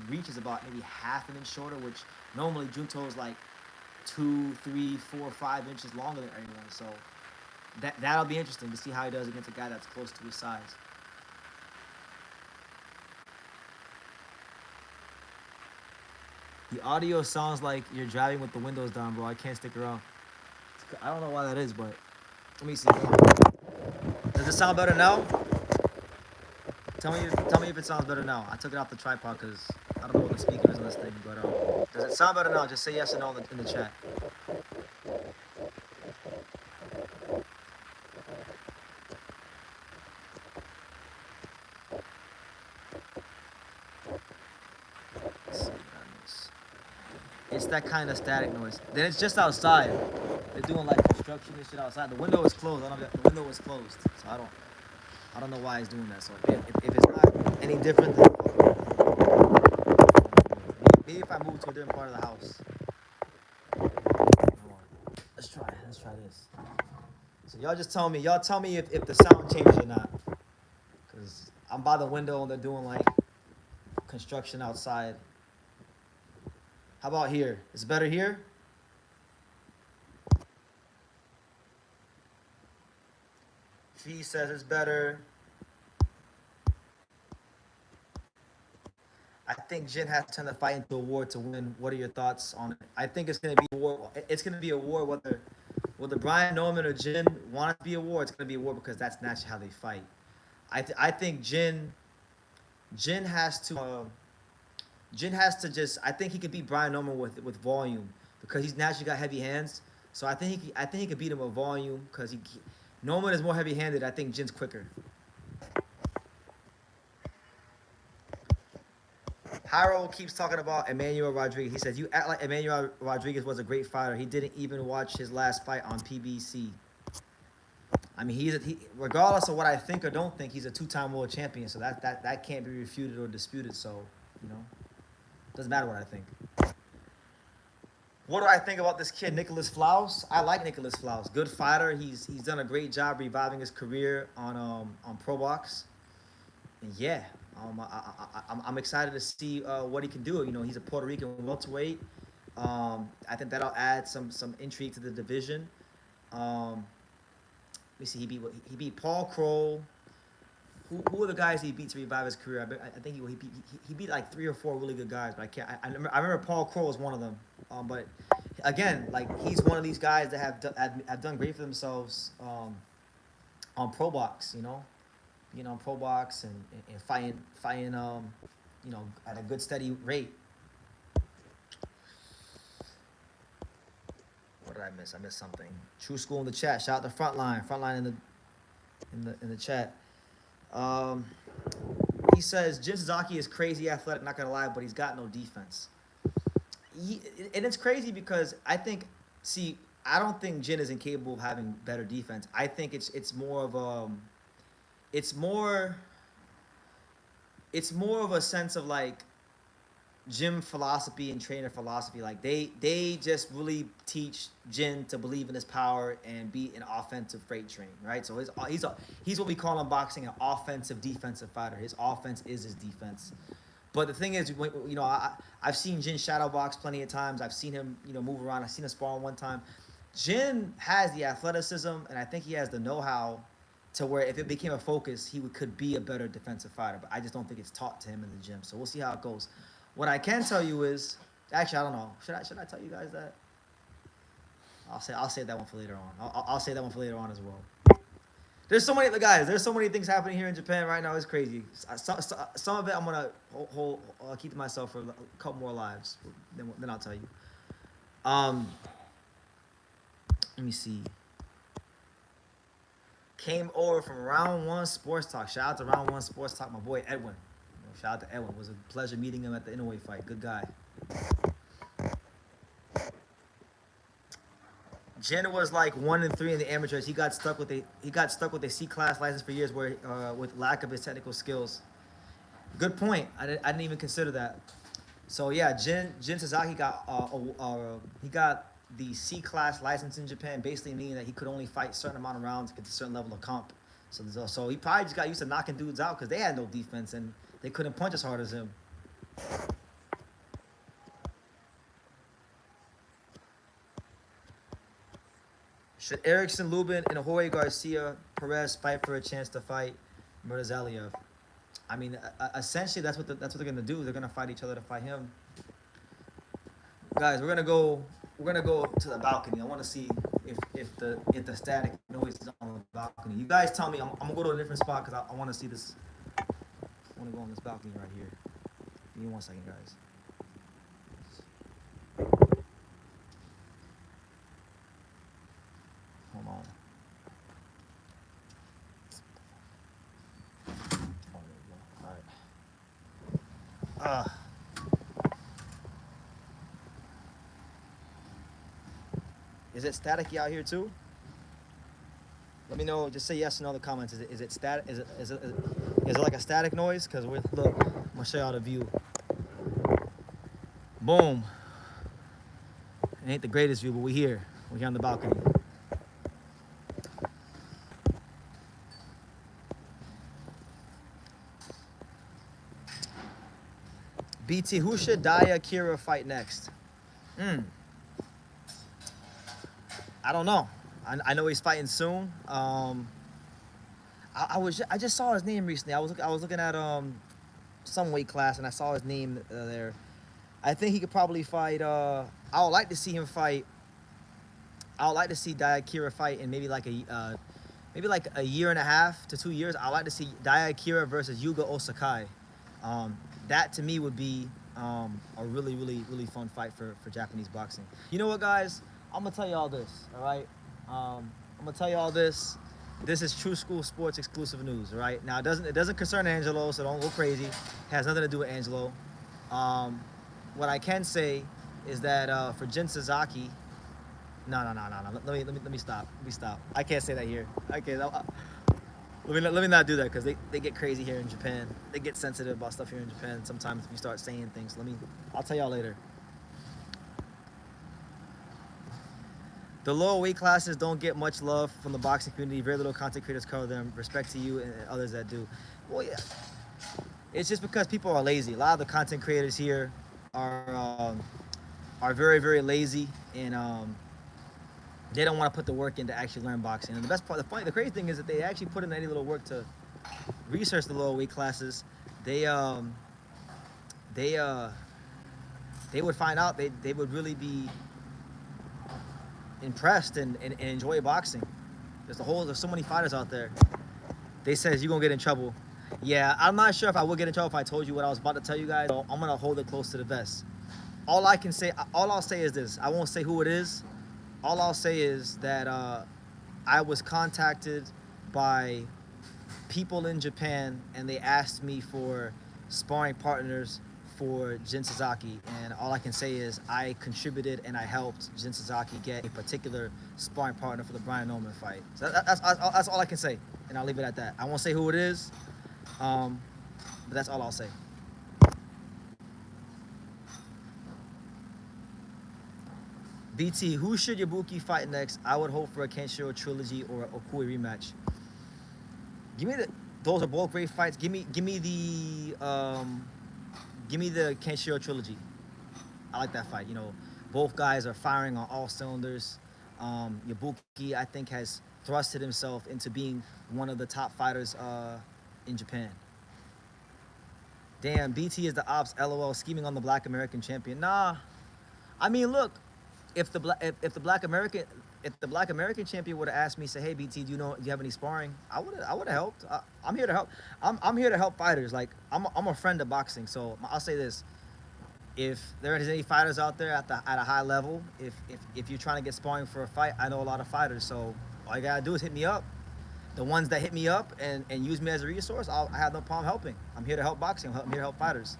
reach is about maybe half an inch shorter, which normally Junto's like 2, 3, 4, 5 inches longer than everyone. So that'll be interesting to see how he does against a guy that's close to his size. The audio sounds like you're driving with the windows down, bro. I can't stick around. I don't know why that is, but let me see. Does it sound better now? Tell me if it sounds better now. I took it off the tripod because I don't know what the speaker is on this thing, but does it sound better now? Just say yes or no in the chat. It's that kind of static noise. Then it's just outside. They're doing like construction and shit outside. The window is closed. The window is closed, so I don't know why he's doing that. So if it's not any different, then maybe if I move to a different part of the house. Let's try this. So y'all just tell me. Y'all tell me if the sound changes or not. Cause I'm by the window and they're doing like construction outside. How about here? Is it better here? Fee says it's better. I think Jin has to turn the fight into a war to win. What are your thoughts on it? I think it's going to be a war. It's going to be a war whether Brian Norman or Jin want it to be a war. It's going to be a war because that's naturally how they fight. I think Jin has to just. I think he could beat Brian Norman with volume because he's naturally got heavy hands. So I think he could beat him with volume because Norman is more heavy-handed. I think Jin's quicker. Harold keeps talking about Emmanuel Rodriguez. He says, you act like Emmanuel Rodriguez was a great fighter. He didn't even watch his last fight on PBC. I mean, regardless of what I think or don't think, he's a 2-time world champion. So that can't be refuted or disputed. So, you know, doesn't matter what I think. What do I think about this kid, Nicholas Flaus? I like Nicholas Flaus. Good fighter. He's done a great job reviving his career on Pro Box. And yeah, I'm excited to see what he can do. You know, he's a Puerto Rican welterweight. I think that'll add some intrigue to the division. Let me see. He beat Paul Kroll. Who are the guys he beat to revive his career? I think he beat like 3 or 4 really good guys, but I can't. I remember Paul Kroll was one of them. But again, like he's one of these guys that have done great for themselves on pro box. You know, being on pro box and fighting at a good steady rate. What did I miss? I missed something. True School in the chat. Shout out to Frontline. Frontline in the chat. He says Jin Sasaki is crazy athletic. Not gonna lie, but he's got no defense. And it's crazy because I don't think Jin is incapable of having better defense. I think it's more of it's more of a sense of like gym philosophy and trainer philosophy. Like they just really teach Jin to believe in his power and be an offensive freight train, right? So he's what we call in boxing an offensive defensive fighter. His offense is his defense. But the thing is, I've seen Jin shadow box plenty of times. I've seen him, move around. I've seen him spar one time. Jin has the athleticism, and I think he has the know-how to where if it became a focus, he could be a better defensive fighter. But I just don't think it's taught to him in the gym. So we'll see how it goes. What I can tell you is, actually, I don't know. Should I tell you guys that? I'll save that one for later on. I'll save that one for later on as well. There's so many things happening here in Japan right now. It's crazy. Some of it I'm gonna keep to myself for a couple more lives. Then I'll tell you. Let me see. Came over from Round 1 Sports Talk. Shout out to Round 1 Sports Talk, my boy Edwin. Shout out to Edwin. It was a pleasure meeting him at the Inoue fight. Good guy. Jin was like 1-3 in the amateurs. He got stuck with a C-class license for years, where with lack of his technical skills. Good point. I didn't even consider that. So yeah, Jin Sasaki got he got the C-class license in Japan, basically meaning that he could only fight a certain amount of rounds to get to a certain level of comp. So he probably just got used to knocking dudes out because they had no defense and they couldn't punch as hard as him. Should Erickson, Lubin, and Jorge Garcia Perez fight for a chance to fight Murtazaliev? I mean, essentially that's what they're gonna do. They're gonna fight each other to fight him. Guys, we're gonna go to the balcony. I want to see if the static noise is on the balcony. You guys tell me. I'm gonna go to a different spot because I want to see this. I want to go on this balcony right here. Give me 1 second, guys. Hold on. Oh, there we go. All right. Is it staticky out here too? Let me know. Just say yes or no in the comments. Is it static? Is it like a static noise? Cause look, I'm gonna show y'all the view. Boom. It ain't the greatest view, but we're here. We're here on the balcony. BT, who should Daya Kira fight next? I don't know. I know he's fighting soon. I just saw his name recently. I was looking at some weight class and I saw his name there. I think he could probably fight. I would like to see him fight. I would like to see Daya Kira fight in maybe like a year and a half to 2 years. I'd like to see Daya Kira versus Yuga Osakai. That to me would be a really, really, really fun fight for Japanese boxing. You know what, guys? I'm gonna tell you all this, all right? I'm gonna tell you all this. This is True School Sports exclusive news, all right? Now, it doesn't concern Angelo, so don't go crazy. It has nothing to do with Angelo. What I can say is that for Jin Sasaki, no. Let me stop. I can't say that here. I can't. Let me not do that because they get crazy here in Japan. They get sensitive about stuff here in Japan. Sometimes if you start saying things, I'll tell y'all later. The lower weight classes don't get much love from the boxing community. Very little content creators cover them. Respect to you and others that do. Well, yeah. It's just because people are lazy. A lot of the content creators here are very, very lazy, and they don't want to put the work in to actually learn boxing. And the best part, the crazy thing is that they actually put in any little work to research the lower weight classes. they would find out they would really be impressed and enjoy boxing. There's so many fighters out there. They says you're gonna get in trouble. Yeah, I'm not sure if I would get in trouble if I told you what I was about to tell you guys. So I'm gonna hold it close to the vest. All I'll say is this. I won't say who it is. All I'll say is that I was contacted by people in Japan, and they asked me for sparring partners for Jin Sasaki, and all I can say is I contributed and I helped Jin Sasaki get a particular sparring partner for the Brian Norman fight. So that's all I can say, and I'll leave it at that. I won't say who it is, but that's all I'll say. BT, who should Yabuki fight next? I would hope for a Kenshiro trilogy or a Okui rematch. Give me the. Those are both great fights. Give me the Kenshiro trilogy. I like that fight. You know, both guys are firing on all cylinders. Yabuki, I think, has thrusted himself into being one of the top fighters in Japan. Damn, BT is the ops. LOL, scheming on the Black American champion. Nah, I mean, look, if the Black American champion would have asked me, say, hey BT, do you have any sparring? I would have helped. I'm here to help. I'm here to help fighters. Like I'm a friend of boxing, so I'll say this: if there is any fighters out there at a high level, if you're trying to get sparring for a fight, I know a lot of fighters. So all you gotta do is hit me up. The ones that hit me up and use me as a resource, I have no problem helping. I'm here to help boxing. I'm here to help fighters.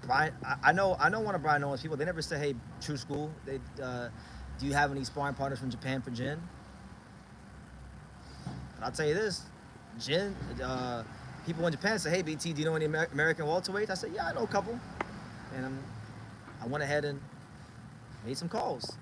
Brian, I know one of Brian Nolan's people. They never say, hey, True School. They do you have any sparring partners from Japan for Jin? But I'll tell you this, Jin, people in Japan say, hey BT, do you know any American welterweights? I said, yeah, I know a couple. And I went ahead and made some calls.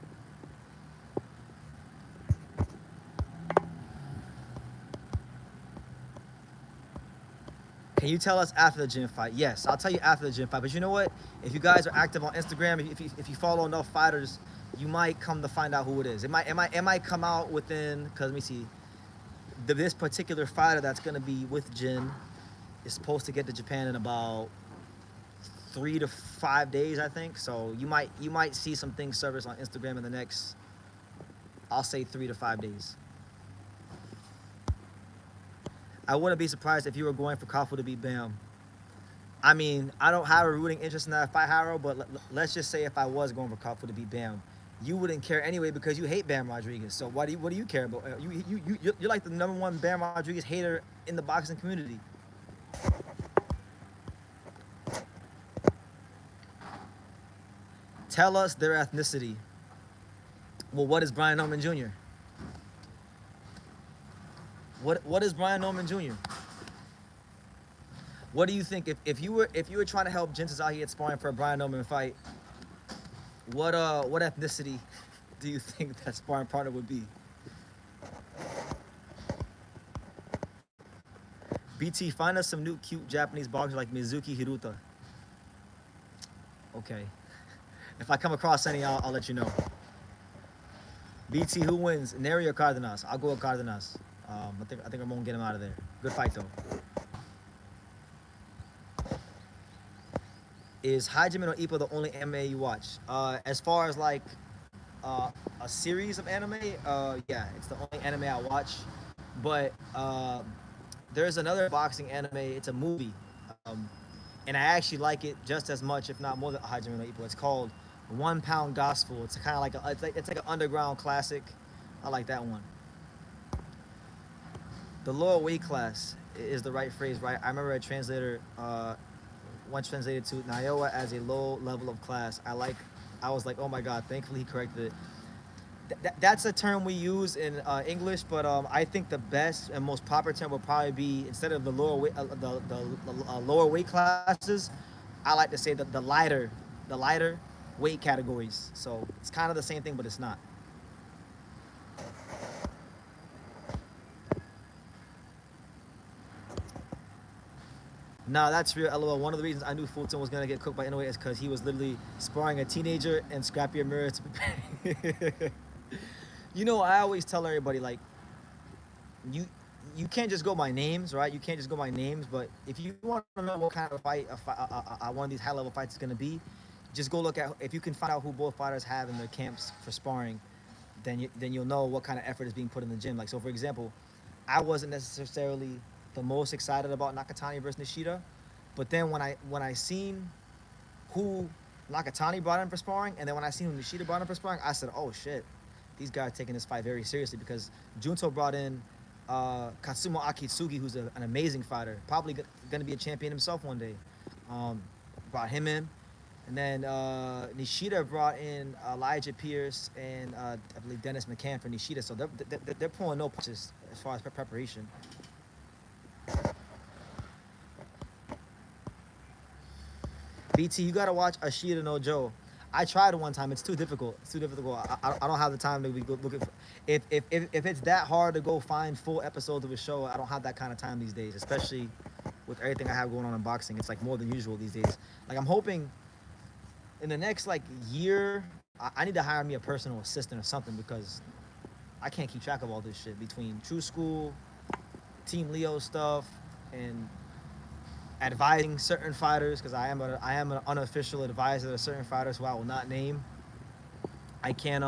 Can you tell us after the Jin fight? Yes, I'll tell you after the Jin fight. But you know what? If you guys are active on Instagram, if you follow enough fighters, you might come to find out who it is. It might come out within, because let me see, this particular fighter that's going to be with Jin is supposed to get to Japan in about 3 to 5 days, I think. So you might see some things surface on Instagram in the next, I'll say 3 to 5 days. I wouldn't be surprised if you were going for Kafu to beat Bam. I mean, I don't have a rooting interest in that fight, Harold, but let's just say if I was going for Kafu to beat Bam, you wouldn't care anyway because you hate Bam Rodriguez. So what do you care about? You're like the #1 Bam Rodriguez hater in the boxing community. Tell us their ethnicity. Well, what is Brian Norman Jr.? What is Brian Norman Jr.? What do you think if you were trying to help Jin Sasaki get sparring for a Brian Norman fight? What ethnicity do you think that sparring partner would be? BT, find us some new cute Japanese boxers like Mizuki Hiruta. Okay. If I come across any, I'll let you know. BT, who wins, Neri or Cardenas? I'll go with Cardenas. I think I'm gonna get him out of there. Good fight though. Is Hajime no Ippo the only anime you watch? As far as like a series of anime, yeah, it's the only anime I watch. But there's another boxing anime. It's a movie, and I actually like it just as much, if not more, than Hajime no Ippo. It's called 1 Pound Gospel. It's kind of like it's like an underground classic. I like that one. The lower weight class is the right phrase, right? I remember a translator once translated to Niowa as a low level of class. I was like, oh my God, thankfully he corrected it. That's a term we use in English, but I think the best and most popular term would probably be, instead of the lower weight, lower weight classes, I like to say the lighter weight categories. So it's kind of the same thing, but it's not. Nah, that's real, LOL. One of the reasons I knew Fulton was gonna get cooked by Inoue is because he was literally sparring a teenager and Scrappy Ramirez to prepare. You know, I always tell everybody, like, you you can't just go by names, right? You can't just go by names. But if you want to know what kind of fight one of these high level fights is going to be, just go look at if you can find out who both fighters have in their camps for sparring, then you'll know what kind of effort is being put in the gym. Like so, for example, I wasn't necessarily the most excited about Nakatani versus Nishida, but then when I seen who Nakatani brought in for sparring, and then when I seen who Nishida brought in for sparring, I said, oh shit, these guys are taking this fight very seriously because Junto brought in Katsumo Akitsugi, who's an amazing fighter, probably going to be a champion himself one day. Brought him in. And then Nishida brought in Elijah Pierce and I believe Dennis McCann for Nishida. So they're pulling no punches as far as preparation. BT, you got to watch Ashita no Joe. I tried it one time. It's too difficult. It's too difficult. I don't have the time to be looking for. If it's that hard to go find full episodes of a show, I don't have that kind of time these days, especially with everything I have going on in boxing. It's like more than usual these days. Like I'm hoping in the next like year, I need to hire me a personal assistant or something because I can't keep track of all this shit between True School, Team Leo stuff, and advising certain fighters because I am an unofficial advisor to certain fighters who I will not name. I can't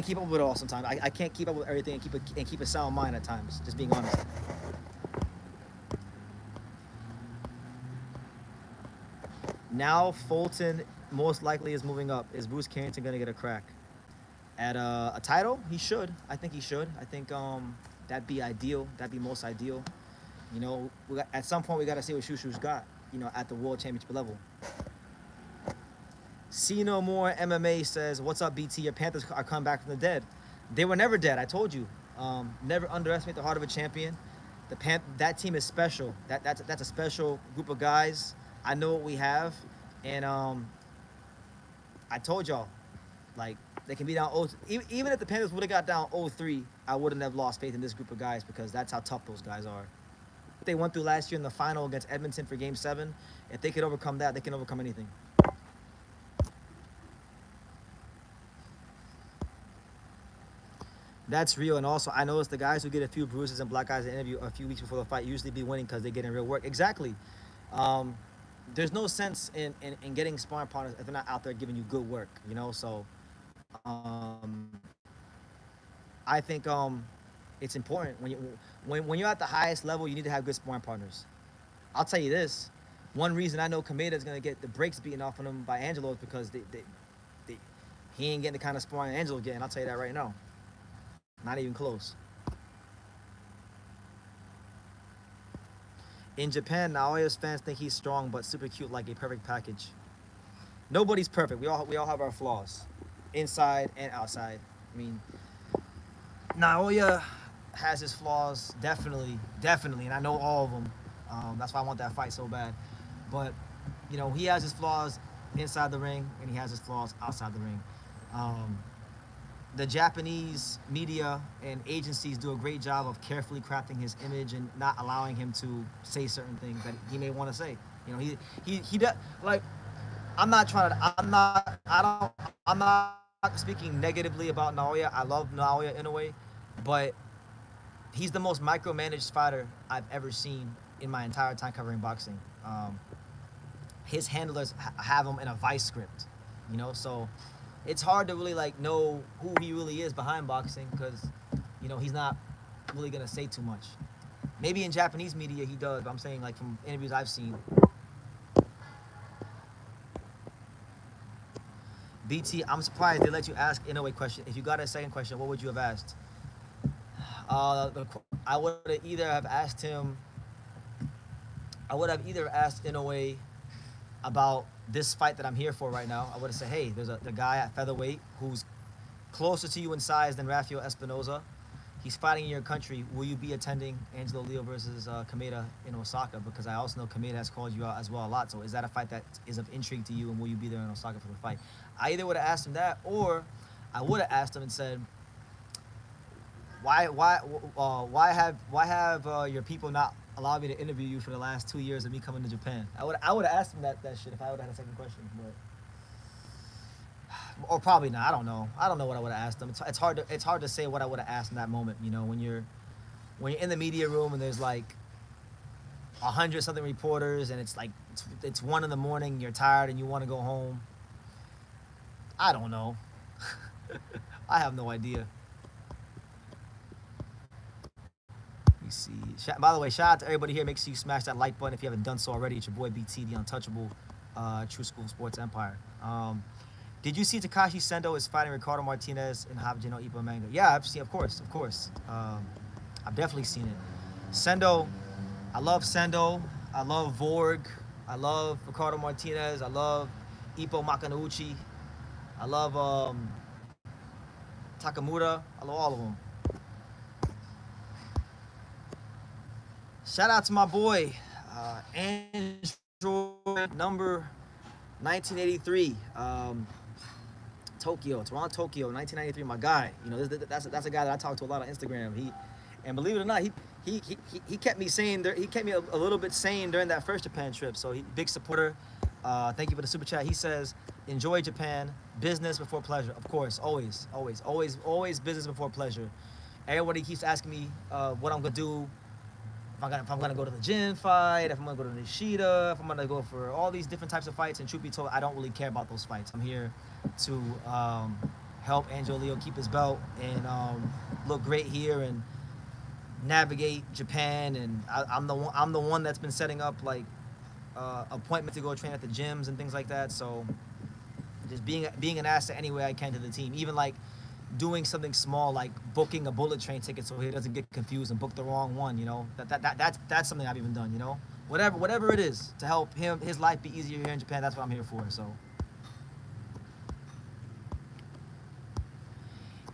keep up with it all sometimes. I can't keep up with everything and keep a sound mind at times. Just being honest. Now Fulton most likely is moving up. Is Bruce Carrington gonna get a crack at a title? He should. I think he should. I think that'd be ideal. That'd be most ideal. You know, at some point we got to see what Shushu's got. You know, at the world championship level. See No More MMA says, "What's up, BT? Your Panthers are coming back from the dead. They were never dead. I told you. Never underestimate the heart of a champion. That team is special. That's a special group of guys. I know what we have, and I told y'all, like they can be down 0. Even if the Panthers would have got down 0-3, I wouldn't have lost faith in this group of guys because that's how tough those guys are. What they went through last year in the final against Edmonton for Game 7, if they could overcome that, they can overcome anything." That's real, and also I noticed the guys who get a few bruises and black eyes in interview a few weeks before the fight usually be winning because they get in real work. Exactly. There's no sense in getting sparring partners if they're not out there giving you good work, you know. So, I think it's important when you're at the highest level, you need to have good sparring partners. I'll tell you this: one reason I know Kameda is gonna get the brakes beaten off of him by Angelo is because he ain't getting the kind of sparring Angelo getting. I'll tell you that right now. Not even close. In Japan, Naoya's fans think he's strong but super cute, like a perfect package. Nobody's perfect. We all have our flaws, inside and outside. I mean, Naoya has his flaws, definitely, and I know all of them. That's why I want that fight so bad. But you know, he has his flaws inside the ring, and he has his flaws outside the ring. The Japanese media and agencies do a great job of carefully crafting his image and not allowing him to say certain things that he may want to say. You know, he does, like, I'm not speaking negatively about Naoya. I love Naoya in a way, but he's the most micromanaged fighter I've ever seen in my entire time covering boxing. His handlers have him in a vice script, you know, so it's hard to really like know who he really is behind boxing because, you know, he's not really gonna say too much. Maybe in Japanese media he does, but I'm saying like from interviews I've seen. BT, I'm surprised they let you ask in a way question. If you got a second question, what would you have asked? I would have either asked Inoue about this fight that I'm here for right now. I would have said, hey, there's the guy at featherweight who's closer to you in size than Rafael Espinoza. He's fighting in your country. Will you be attending Angelo Leo versus Kameda in Osaka? Because I also know Kameda has called you out as well a lot. So is that a fight that is of intrigue to you, and will you be there in Osaka for the fight? I either would have asked him that, or I would have asked him and said, why have your people not allowed me to interview you for the last 2 years of me coming to Japan? I would have asked him that shit if I would have had a second question. But or probably not. I don't know. I don't know what I would have asked them. It's hard to say what I would have asked in that moment. You know, when you're in the media room and there's like 100 something reporters and it's like it's 1 in the morning. You're tired and you want to go home. I don't know. I have no idea. Let me see. By the way, shout out to everybody here. Make sure you smash that like button if you haven't done so already. It's your boy BT, the Untouchable, True School Sports Empire. Did you see Takashi Sendo is fighting Ricardo Martinez in Habajino Ipa Manga? Yeah, I've seen, of course. I've definitely seen it. Sendo, I love Sendo. I love Vorg. I love Ricardo Martinez. I love Ippo Makanouchi. I love Takamura. I love all of them. Shout out to my boy, Android number 1983. Toronto, Tokyo, 1993. My guy. You know, that's a guy that I talk to a lot on Instagram. And believe it or not, he kept me sane. He kept me a little bit sane during that first Japan trip. So big supporter. Thank you for the super chat. He says, enjoy Japan, business before pleasure. Of course, always business before pleasure. Everybody keeps asking me what I'm gonna do, if I'm gonna go to the Jin fight, if I'm gonna go to Nishida, if I'm gonna go for all these different types of fights. And truth be told, I don't really care about those fights. I'm here to help Angelo Leo keep his belt and look great here and navigate Japan. And I'm the one that's been setting up like appointment to go train at the gyms and things like that. So just being an asset any way I can to the team, even like doing something small like booking a bullet train ticket so he doesn't get confused and book the wrong one. You know, that's something I've even done. You know, whatever it is to help his life be easier here in Japan. That's what I'm here for. So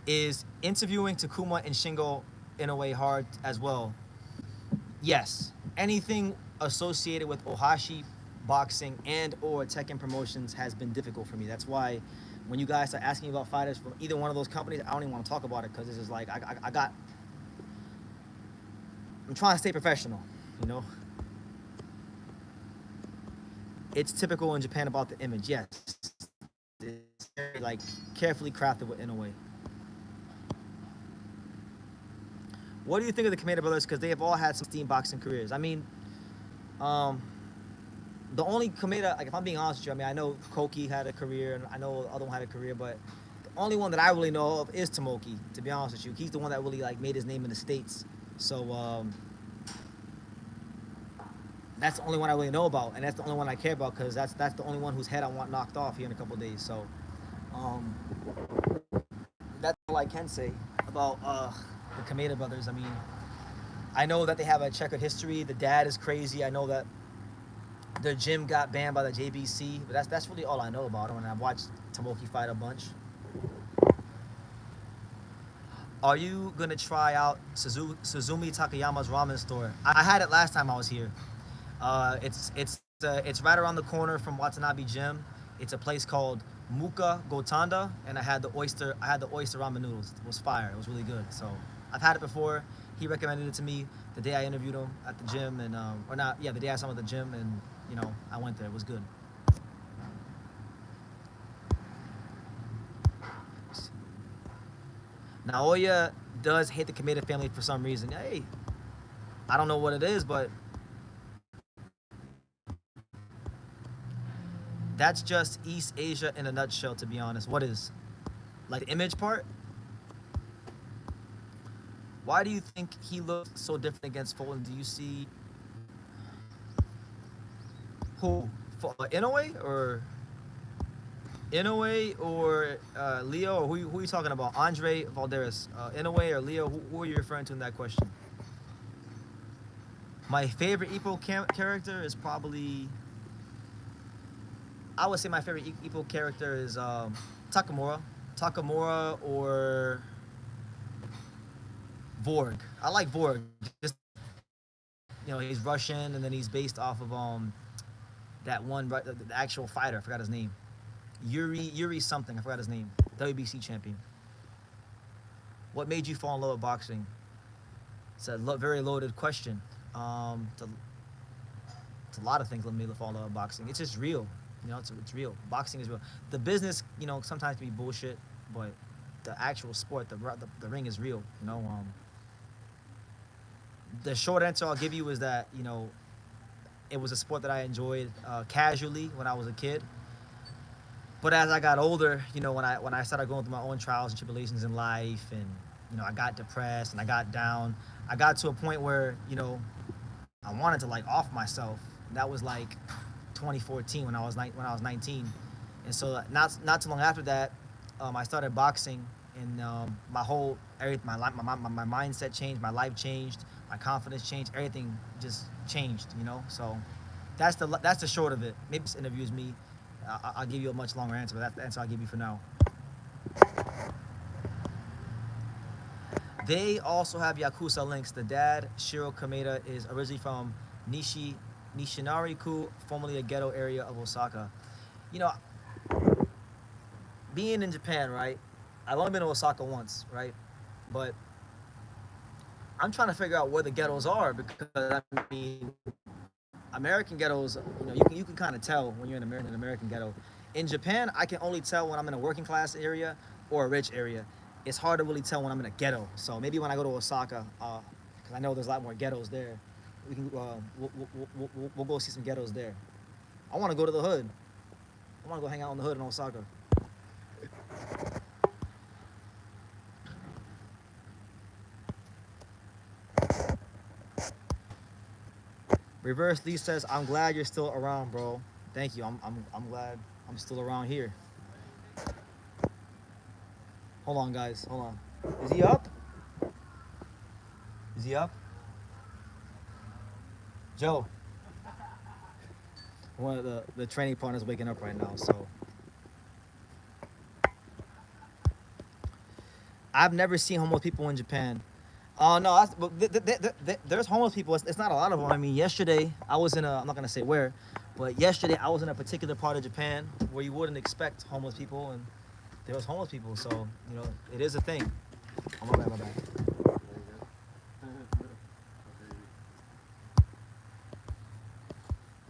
is interviewing Takuma and Shingo in a way hard as well? Yes. Anything associated with Ohashi boxing and or Tekken promotions has been difficult for me. That's why when you guys are asking about fighters from either one of those companies, I don't even want to talk about it because it's just like I'm trying to stay professional, you know. It's typical in Japan about the image. Yes, it's very, like, carefully crafted in a way. What do you think of the Kameda brothers? Because they have all had some steam boxing careers. I mean, the only Kameda, like, if I'm being honest with you, I mean, I know Koki had a career and I know the other one had a career, but the only one that I really know of is Tomoki, to be honest with you. He's the one that really, like, made his name in the States. So, that's the only one I really know about, and that's the only one I care about because that's the only one whose head I want knocked off here in a couple of days. So, that's all I can say about the Kameda brothers. I mean, I know that they have a checkered history. The dad is crazy. I know that their gym got banned by the JBC, but that's really all I know about them. And I've watched Tomoki fight a bunch. Are you gonna try out Suzumi Takayama's ramen store? I had it last time I was here. It's right around the corner from Watanabe Gym. It's a place called Muka Gotanda, and I had the oyster ramen noodles. It was fire. It was really good. So I've had it before. He recommended it to me the day I interviewed him at the gym, and the day I saw him at the gym, and you know, I went there. It was good. Naoya does hate the Kameda family for some reason. Hey, I don't know what it is, but that's just East Asia in a nutshell, to be honest. What is? Like the image part? Why do you think he looked so different against Fulton? Do you see who? Inoue or Leo? Or who are you talking about? Andre Valderas. Inoue or Leo? Who are you referring to in that question? My favorite Ippo character is probably... I would say my favorite Ippo character is Takamura. Takamura or Vorg. I like Vorg. Just, you know, he's Russian, and then he's based off of that one, the actual fighter. I forgot his name. Yuri something. I forgot his name. WBC champion. What made you fall in love with boxing? It's a very loaded question. It's a lot of things that made me fall in love with boxing. It's just real. You know, it's real. Boxing is real. The business, you know, sometimes can be bullshit, but the actual sport, the ring is real. You know, the short answer I'll give you is that, you know, it was a sport that I enjoyed casually when I was a kid. But as I got older, you know, when I started going through my own trials and tribulations in life, and you know, I got depressed and I got down, I got to a point where, you know, I wanted to like off myself. That was like 2014 when I was 19, and so not too long after that, I started boxing, and my whole everything, my mindset changed, my life changed, my confidence changed, everything just changed. You know, so that's the short of it. Maybe this interview is me. I'll give you a much longer answer, but that's the answer I'll give you for now. They also have Yakuza links. The dad, Shiro Kameda, is originally from Nishinari-ku, formerly a ghetto area of Osaka. You know, being in Japan, right? I've only been to Osaka once, right? But I'm trying to figure out where the ghettos are, because I mean, American ghettos, you know, you can kind of tell when you're in an American ghetto. In Japan, I can only tell when I'm in a working class area or a rich area. It's hard to really tell when I'm in a ghetto. So maybe when I go to Osaka, because I know there's a lot more ghettos there, we can we'll go see some ghettos there. I want to go to the hood. I want to go hang out in the hood in Osaka. Reverse Lee says, "I'm glad you're still around, bro. Thank you. I'm glad I'm still around here." Hold on, guys. Hold on. Is he up? Is he up? Joe. One of the training partners waking up right now, so. I've never seen homeless people in Japan. No, there's homeless people. It's not a lot of them. I mean, yesterday I was in I'm not gonna say where, but yesterday I was in a particular part of Japan where you wouldn't expect homeless people, and there was homeless people. So, you know, it is a thing. Oh, my bad.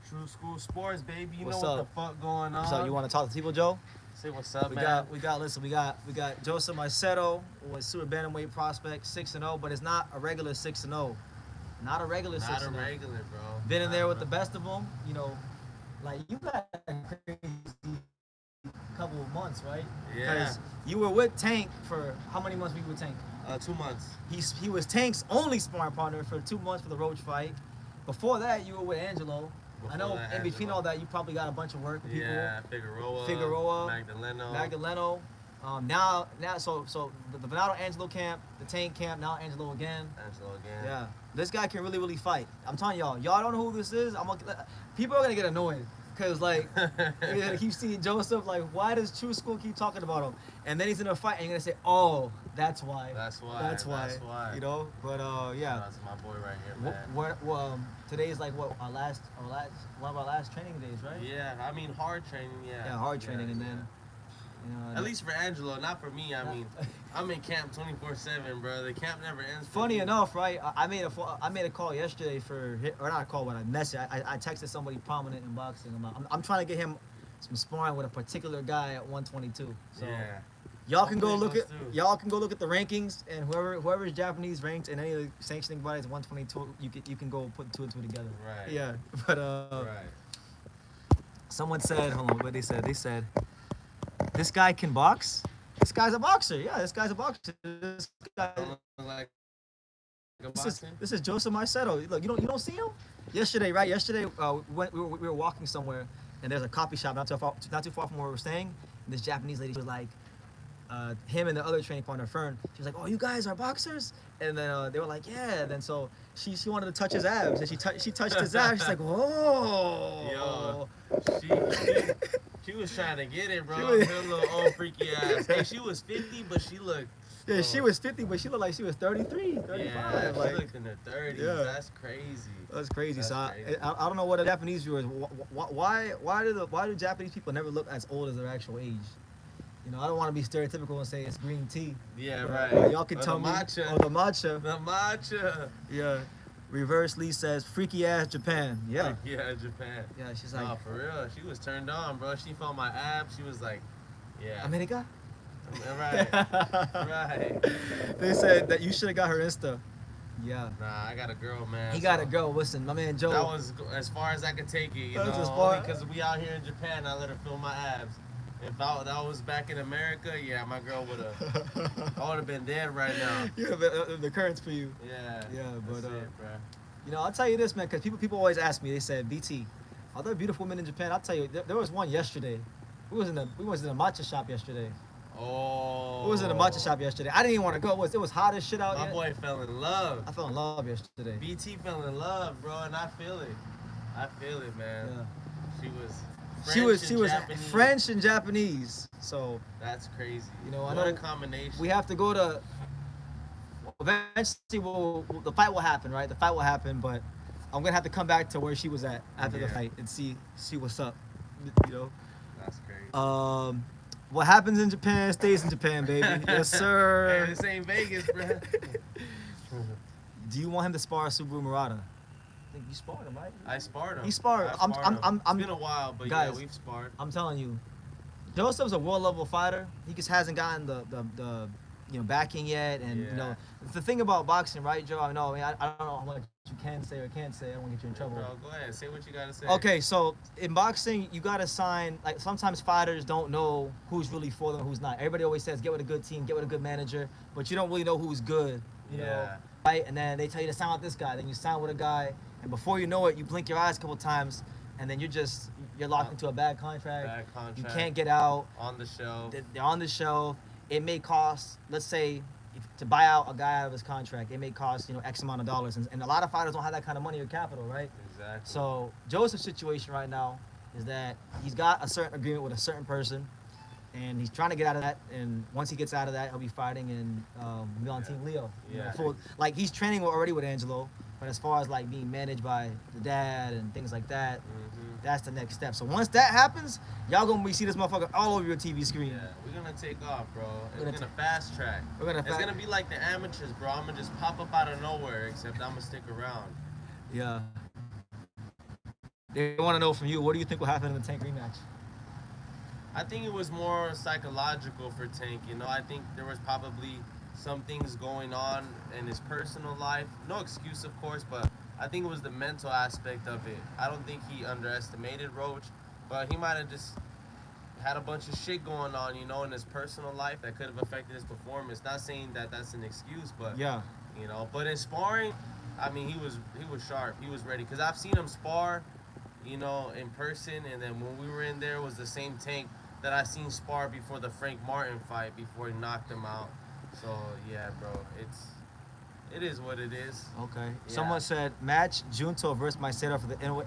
True School Sports, baby. You What's know up? what the fuck going on. So you want to talk to people, Joe? Say what's up, We man. got Joseph Macedo, was super bantamweight prospect, 6-0, but it's not a regular 6-0. Not a regular 6-0. Not a regular, bro. Been in there with the best of them, you know. Like, you had a crazy couple of months, right? Yeah. Because you were with Tank for how many months were you with Tank? 2 months. He was Tank's only sparring partner for 2 months for the Roach fight. Before that, you were with Angelo. I know in between all that, you probably got a bunch of work with people. Yeah, Figueroa, Magdaleno. Now, so the Venado Angelo camp, the Tank camp, now Angelo again. Yeah, this guy can really fight. I'm telling y'all don't know who this is. People are gonna get annoyed, cause like you're gonna keep seeing Joseph, like, why does True School keep talking about him? And then he's in a fight and you're gonna say, oh, that's why. You know, but yeah. That's my boy right here, man. Today's like what one of our last training days, right? Yeah, I mean hard training, yeah. Yeah, hard training, and then. You know, at least for Angelo, not for me. I mean, I'm in camp 24/7, bro. The camp never ends. Funny enough, right? I made a call yesterday or not a call, but a message. I texted somebody prominent in boxing. I'm trying to get him some sparring with a particular guy at 122. So yeah. y'all can go look at the rankings, and whoever is Japanese ranked in any of the sanctioning bodies at 122, you can go put 2 and 2 together. Right. Yeah, but right. Someone said, hold on, what they said. This guy can box? This guy's a boxer. Yeah, this guy's a boxer. This is Joseph Macedo. Look, you don't see him? Yesterday, right? Yesterday, we were walking somewhere, and there's a coffee shop not too far from where we were staying. And this Japanese lady was like, him and the other training partner, Fern, she was like, oh, you guys are boxers? And then they were like, yeah. And then so she wanted to touch his abs, and she touched his abs. She's like, whoa. Yo, she was trying to get it, bro. Her little old freaky ass. Hey, she was 50, but she looked. Yeah, she was 50, but she looked like she was 33, 35. Yeah, like, she looked in her 30s. Yeah. That's crazy. That's crazy. That's So crazy. I don't know what the Japanese viewers. Why do Japanese people never look as old as their actual age? You know, I don't want to be stereotypical and say it's green tea. Yeah, but, right. y'all can tell me. Matcha. Oh, the matcha. The matcha. Yeah. Reverse Lee says, freaky ass Japan. Yeah. Yeah, Japan. Yeah, she's like, Oh, for real. She was turned on, bro. She felt my abs. She was like, yeah. America? Right. Right. They said that you should have got her Insta. Yeah. Nah, I got a girl, man. He got a girl. Listen, my man Joe. That was as far as I could take it, you That's know. as far- Because we out here in Japan, I let her feel my abs. If that was back in America, yeah, my girl would have. I would have been dead right now. Yeah, the currents for you. Yeah. Yeah, but, that's it, bro. You know, I'll tell you this, man, because people always ask me. They said, BT, are there beautiful women in Japan? I'll tell you, there was one yesterday. We was in a matcha shop yesterday. Oh. We was in a matcha shop yesterday. I didn't even want to go. It was hot as shit out My here. boy fell in love. I fell in love yesterday. BT fell in love, bro, and I feel it. I feel it, man. Yeah. She was She was Japanese. French and Japanese. So That's crazy. You know, I what know a combination. we have to go to. Eventually, the fight will happen, right? The fight will happen, but I'm gonna have to come back to where she was at after the Yeah. fight and see what's up. You know. That's crazy. What happens in Japan stays in Japan, baby. Yes, sir. Hey, this ain't Vegas, bro. Do you want him to spar Subaru Murata? I think you sparred him, right? I sparred him. He sparred. I sparred him. I'm It's been a while, but guys, yeah, we've sparred. I'm telling you, Joseph's a world level fighter. He just hasn't gotten the backing yet, and you know the thing about boxing, right, Joe? I know. I mean, I don't know how much you can say or can't say. I don't want to get you in trouble. Bro, go ahead. Say what you gotta say. Okay, so in boxing, you gotta sign. Like sometimes fighters don't know who's really for them, who's not. Everybody always says get with a good team, get with a good manager, but you don't really know who's good. You know, right? And then they tell you to sign with this guy. Then you sign with a guy, and before you know it, you blink your eyes a couple times, and then you're locked into a bad contract. Bad contract. You can't get out. On the shelf. They're on the shelf. It may cost, let's say, to buy out a guy out of his contract, it may cost X amount of dollars, and a lot of fighters don't have that kind of money or capital, right? Exactly. So Joseph's situation right now is that he's got a certain agreement with a certain person, and he's trying to get out of that. And once he gets out of that, he'll be fighting and be on Team Leo. Like he's training already with Angelo, but as far as like being managed by the dad and things like that, that's the next step. So once that happens, y'all gonna be see this motherfucker all over your TV screen. Yeah, we're gonna take off, bro. We're gonna fast track. It's gonna be like the amateurs, bro. I'm gonna just pop up out of nowhere, except I'm gonna stick around. Yeah. They want to know from you, what do you think will happen in the Tank rematch? I think it was more psychological for Tank. I think there was probably some things going on in his personal life. No excuse, of course, but I think it was the mental aspect of it. I don't think he underestimated Roach, but he might have just had a bunch of shit going on, in his personal life that could have affected his performance. Not saying that that's an excuse, but yeah, But in sparring, I mean, he was sharp. He was ready because I've seen him spar, in person, and then when we were in there, it was the same Tank that I seen spar before the Frank Martin fight before he knocked him out. So yeah, bro, it is what it is. Okay. Yeah. Someone said match Junto versus Macedo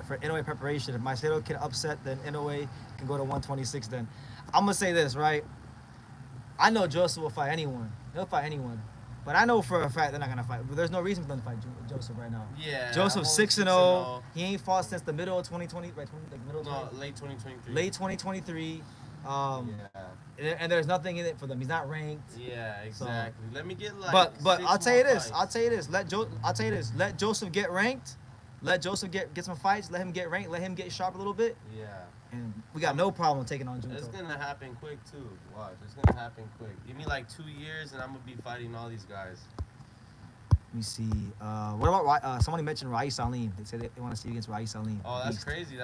for Inoue preparation. If Macedo can upset, then Inoue can go to 126. Then I'm gonna say this, right? I know Joseph will fight anyone. He'll fight anyone. But I know for a fact they're not gonna fight. But there's no reason for them to fight Joseph right now. Yeah. Joseph's 6-0. He ain't fought since the middle of 2020, right? Late 2023. Late 2023. Yeah. And there's nothing in it for them. He's not ranked. Yeah, exactly. Let me get like. But 6 I'll tell you more this. fights. I'll tell you this. Let Joseph get ranked. Let Joseph get some fights. Let him get ranked. Let him get sharp a little bit. Yeah. And we got no problem taking on Junto. It's gonna happen quick too. Watch. It's gonna happen quick. Give me like 2 years and I'm gonna be fighting all these guys. Let me see. What about somebody mentioned Rais Salim? They said they want to see you against Rais Salim. Oh, that's crazy.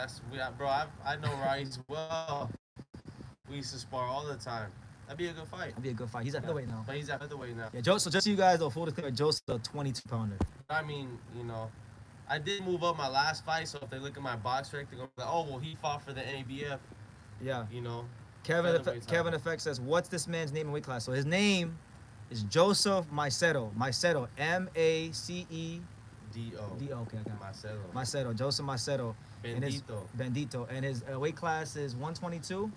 Bro. I know Rice well. We used to spar all the time. That'd be a good fight. That'd be a good fight. He's at featherweight now. But he's at featherweight now. Yeah, Joe. So just so you guys know, full disclaimer, Joe's a 22-pounder. I mean, I did move up my last fight, so if they look at my box record, they're gonna be like, oh, well, he fought for the ABF. Yeah. Kevin Kevin Effect says, what's this man's name and weight class? So his name is Joseph Macedo. Macedo. Maceddo. Okay, I got it. Macedo. Joseph Macedo. Bendito. And his weight class is 122.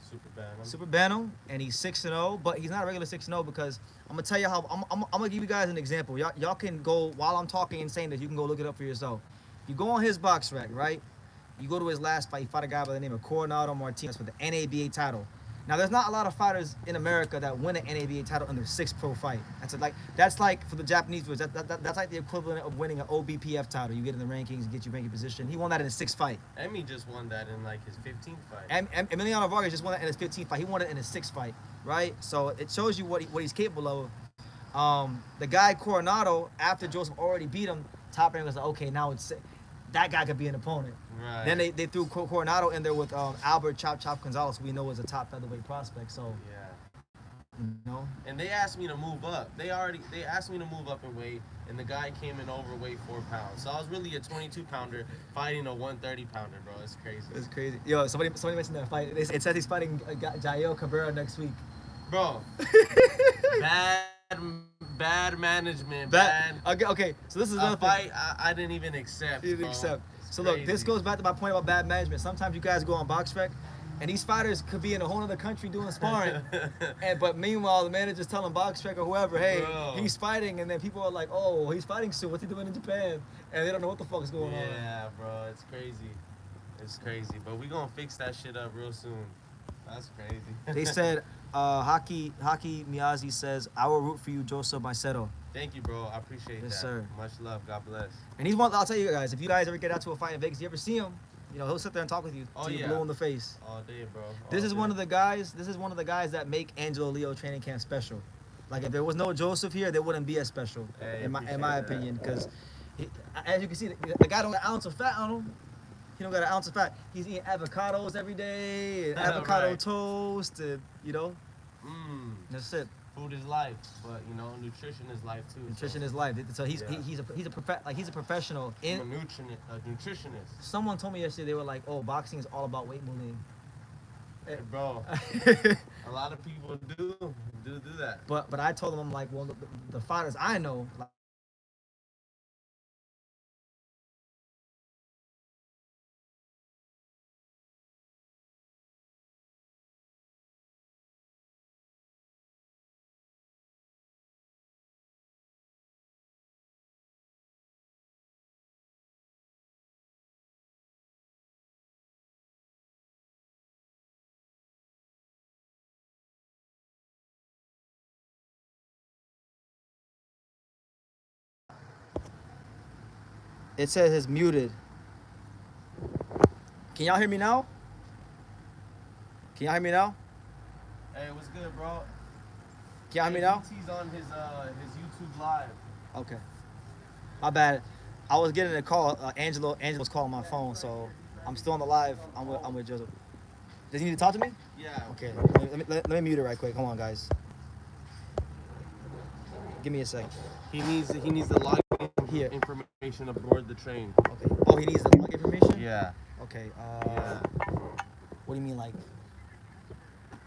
Super Bantam. And he's 6-0. But he's not a regular 6-0 because I'm going to tell you how. I'm going to give you guys an example. Y'all can go, while I'm talking and saying this, you can go look it up for yourself. You go on his box rack, right? You go to his last fight. He fought a guy by the name of Coronado Martinez for the NABA title. Now, there's not a lot of fighters in America that win an NABA title in their sixth pro fight. That's like for the Japanese viewers. That's like the equivalent of winning an OBPF title. You get in the rankings, you get your ranking position. He won that in his sixth fight. Emmy just won that in like his 15th fight. Emiliano Vargas just won that in his 15th fight. He won it in his sixth fight, right? So it shows you what he's capable of. The guy Coronado, after Joseph already beat him, top rank was like, okay, now it's that guy could be an opponent. Right. Then they threw Coronado in there with Albert Chop Gonzalez, who we know is a top featherweight prospect. So yeah. you know. And they asked me to move up. They asked me to move up in weight, and the guy came in overweight 4 pounds. So I was really a 22-pounder fighting a 130-pounder, bro. It's crazy. It's crazy. Yo, somebody mentioned that fight. It says he's fighting Jael Cabrera next week. Bro. Bad management. Okay. So this is another fight I didn't even accept. You didn't accept. So look, this goes back to my point about bad management. Sometimes you guys go on BoxRec, and these fighters could be in a whole other country doing sparring, but meanwhile the manager's telling BoxRec or whoever, hey, bro, he's fighting, and then people are like, oh, he's fighting soon. What's he doing in Japan? And they don't know what the fuck is going on. Yeah, bro, it's crazy. It's crazy, but we gonna fix that shit up real soon. That's crazy. They said, Haki Miyazi says, I will root for you, Joseph Macedo. Thank you, bro. I appreciate that. Yes, sir. Much love. God bless. And he's one. I'll tell you guys, if you guys ever get out to a fight in Vegas, you ever see him, you know, he'll sit there and talk with you till you blue in the face. All day, bro. This is one of the guys that make Angelo Leo training camp special. Like if there was no Joseph here, there wouldn't be as special, Hey, in my opinion, because as you can see, the guy don't got an ounce of fat on him. He don't got an ounce of fat. He's eating avocados every day, and avocado toast, and you know, that's it. Food is life, but you know, nutrition is life too. Nutrition is life. So he's a professional. I'm a nutritionist. Someone told me yesterday, they were like, "Oh, boxing is all about weight bullying." Hey, bro, a lot of people do that. But I told them, I'm like, well, the fighters I know. It says it's muted. Can y'all hear me now? Can y'all hear me now? Hey, what's good, bro? Can y'all hear me now? He's on his YouTube live. Okay. My bad. I was getting a call. Angelo was calling my phone, so I'm still on the live. I'm with Joseph. Does he need to talk to me? Yeah. Okay. Let me mute it right quick. Hold on, guys. Give me a second. He needs the login Here. information aboard the train. Okay. Oh, he needs the log information? Yeah. Okay. Yeah. What do you mean, like?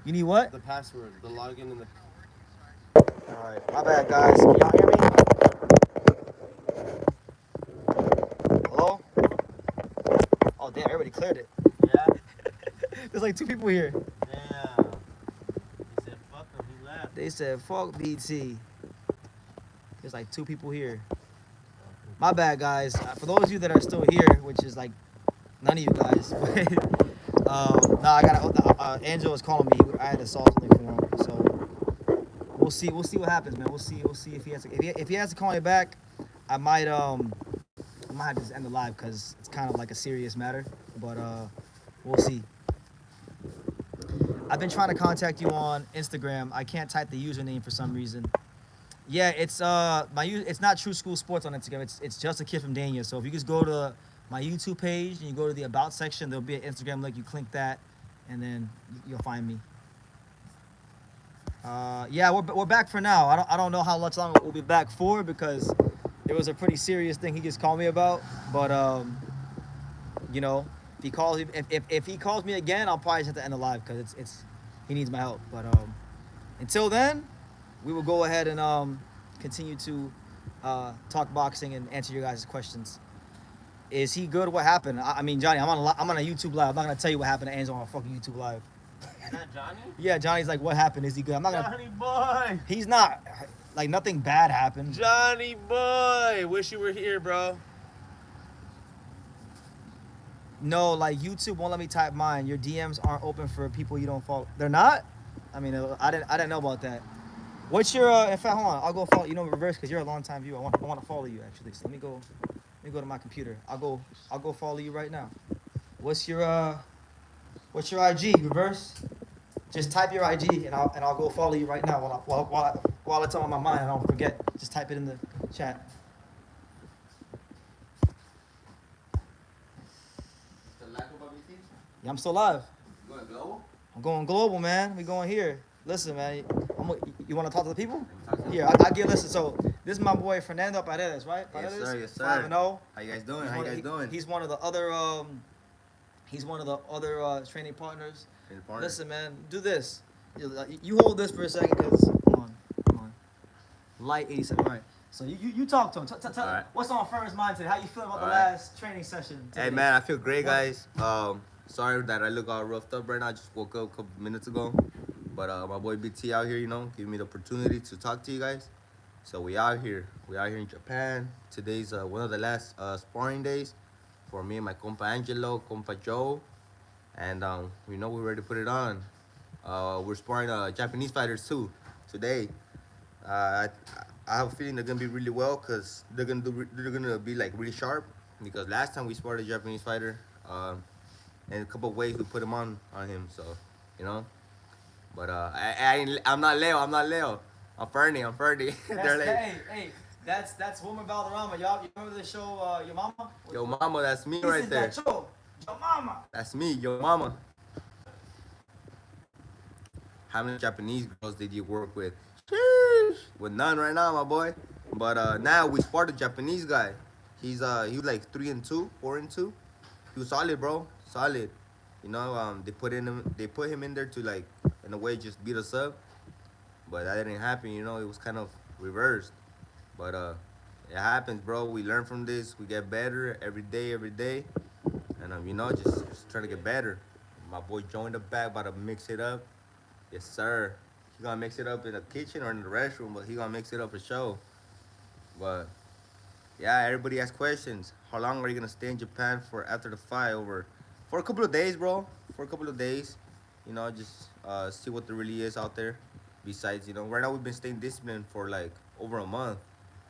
You need what? The password, the login, and the. All right. My bad, guys. Can y'all hear me? Hello? Oh, damn. Everybody cleared it. Yeah. There's like 2 people here. Yeah. He said fuck him. He left. They said, fuck BT. There's like 2 people here. My bad, guys. For those of you that are still here, which is like none of you guys, I got Angelo is calling me. I had to solve something for him, so we'll see what happens, man. We'll see if he has to call me back. I might have to just end the live because it's kind of like a serious matter, but we'll see. I've been trying to contact you on Instagram. I can't type the username for some reason. Yeah, it's it's not True School Sports on Instagram. It's just a kid from Dania. So if you just go to my YouTube page and you go to the About section, there'll be an Instagram link. You click that, and then you'll find me. Yeah, we're back for now. I don't know how much longer we'll be back for because it was a pretty serious thing he just called me about. But you know, if he calls me again, I'll probably just have to end the live because he needs my help. But until then, we will go ahead and continue to talk boxing and answer your guys' questions. Is he good? What happened? I mean, Johnny, I'm on a YouTube live. I'm not gonna tell you what happened to Angelo on a fucking YouTube live. Is that Johnny? Yeah, Johnny's like, what happened? Is he good? I'm not gonna. Johnny boy. He's not. Like nothing bad happened. Johnny boy. Wish you were here, bro. No, like YouTube won't let me type mine. Your DMs aren't open for people you don't follow. They're not? I mean, I didn't know about that. What's your in fact, hold on. I'll go follow. You know, reverse because you're a long time viewer. I want to follow you actually. So let me go to my computer. I'll go follow you right now. What's your IG, reverse? Just type your IG and I'll go follow you right now while it's on my mind and I don't forget. Just type it in the chat. Yeah, I'm still live. You going global? I'm going global, man. We going here. Listen, man. You want to talk to the people? Here, I get listen. So this is my boy Fernando Paredes, right? Paredes? Yes, sir. Yes, sir. 5-0. How you guys doing? How you guys doing? He's one of the other training partners. Listen, man. Do this. You hold this for a second, cause come on. Light 87. Right. So you talk to him. Tell right. What's on Fern's mind today? How you feel about the All right. last training session today? Hey, man, I feel great, guys. Sorry that I look all roughed up right now. I just woke up a couple minutes ago. But my boy BT out here, you know, giving me the opportunity to talk to you guys. So we out here. We out here in Japan. Today's one of the last sparring days for me and my compa Angelo, compa Joe. And we know we're ready to put it on. We're sparring Japanese fighters too today. I have a feeling they're gonna be really well because they're gonna be like really sharp. Because last time we sparred a Japanese fighter, and a couple of ways we put him on him. So, you know. But I'm not Leo. I'm Fernie. They're like, hey, that's Woman Valderrama. Y'all, you remember the show Your Mama? Yo Mama, that's me This right is there. that show, Your Mama. That's me, Yo Mama. How many Japanese girls did you work with? Sheesh. With none right now, my boy. But now we sparred a Japanese guy. He was like 3-2, 4-2. He was solid, bro. Solid. You know, they put him in there to like, in a way, just beat us up. But that didn't happen, you know. It was kind of reversed. But it happens, bro. We learn from this. We get better every day. And you know, just trying to get better. My boy joined the back, about to mix it up. Yes, sir. He gonna mix it up in the kitchen or in the restroom, but he gonna mix it up for sure. But yeah, everybody asks questions. How long are you gonna stay in Japan for after the fight? For a couple of days, bro. For a couple of days, you know, just see what there really is out there. Besides, you know, right now we've been staying disciplined for like over a month.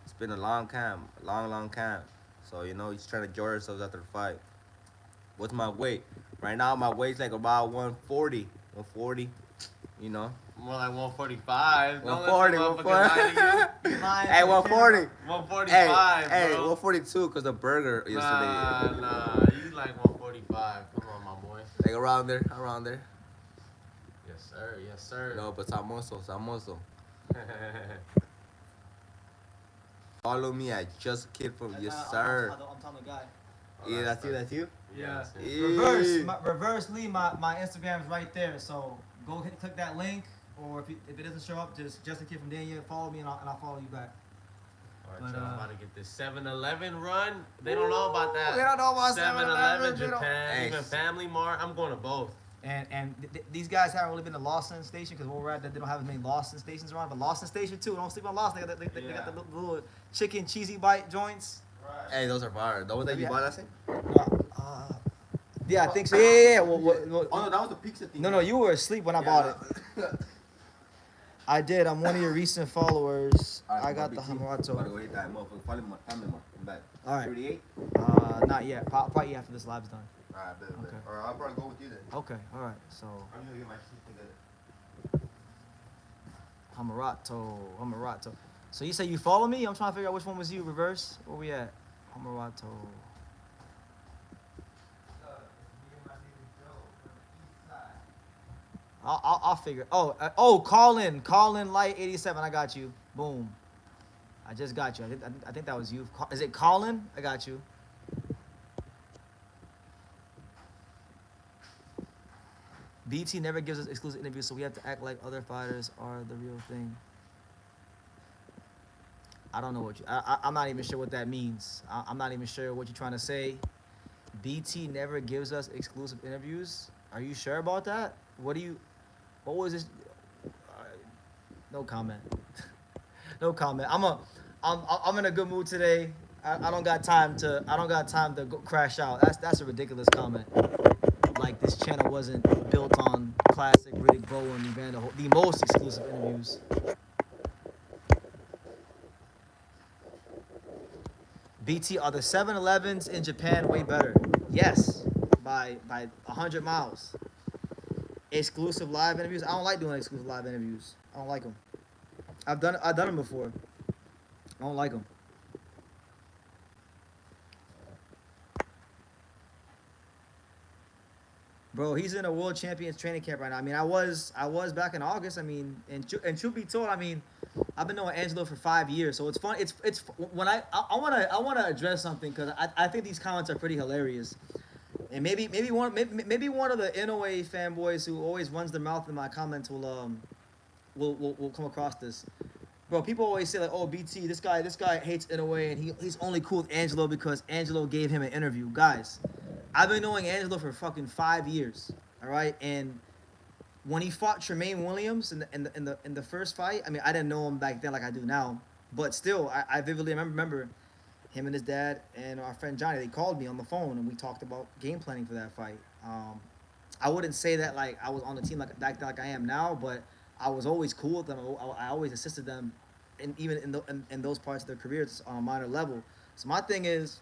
It's been a long camp, long camp. So you know, just trying to enjoy ourselves after the fight. What's my weight? Right now, my weight's like about 140. You know. More like 145. 140, Don't let the 140. motherfuckers lie Hey, 140. 145, Hey, bro. 142 because the burger yesterday. Nah, you like 145. Come on, my boy. Like around there. Yes, sir. No, but samoso. Follow me at Just a Kid from Yes, sir. I'm telling the guy. Yeah, that's you. Yeah. Reverse Lee, my Instagram's right there. So go click that link, or if it doesn't show up, just a kid from Daniel. Follow me and I'll follow you back. All right, y'all, I'm about to get this 7-Eleven run. They don't know about that. They don't know about 7-Eleven, 7-Eleven, Japan, Hey. even Family Mart. I'm going to both. And these guys haven't really been to Lawson Station because where we're at, they don't have as many Lawson stations around. But Lawson Station too. Don't sleep on Lawson. They got the little chicken cheesy bite joints. Hey, those are fire. The ones that you bought last time? Yeah, I think so. Yeah. Oh no, that was the pizza thing. No, you were asleep when I bought it. I did. I'm one of your recent followers. I got the Hamarato. By the way, that motherfucker, follow my family, I'm back. All right. 38? Not yet. Probably after this live's done. Alright, bet. Okay. Or I'll probably go with you then. Okay. All right. So I'm gonna get my shit together. Hamarato. So you say you follow me? I'm trying to figure out which one was you. Reverse. Where we at? Hamarato. I'll figure. Call in light 87. I got you. Boom. I just got you. I think that was you. Is it Colin? I got you. BT never gives us exclusive interviews, so we have to act like other fighters are the real thing. I don't know what you. I'm not even sure what that means. I'm not even sure what you're trying to say. BT never gives us exclusive interviews. Are you sure about that? What was this? No comment. No comment. I'm in a good mood today. I don't got time to go crash out. That's a ridiculous comment. Like this channel wasn't built on classic Riddick Bowe and Evander Holyfield, the most exclusive interviews. BT, are the 7-Elevens in Japan way better? Yes, by 100 miles. Exclusive live interviews. I don't like doing exclusive live interviews. I don't like them. I've done them before. I don't like them. Bro, he's in a world champions training camp right now. I mean, I was back in August. I mean, and truth be told, I mean, I've been knowing Angelo for 5 years, so it's fun. It's when I wanna address something because I think these comments are pretty hilarious, and maybe one of the Inoue fanboys who always runs their mouth in my comments will come across this. Bro, people always say like, oh, BT, this guy hates Inoue and he's only cool with Angelo because Angelo gave him an interview. Guys, I've been knowing Angelo for fucking 5 years, all right? And when he fought Tremaine Williams in the first fight, I mean, I didn't know him back then like I do now, but still, I vividly remember him and his dad and our friend Johnny. They called me on the phone and we talked about game planning for that fight. I wouldn't say that like I was on the team like I am now, but I was always cool with them. I always assisted them, even in those parts of their careers on a minor level. So my thing is,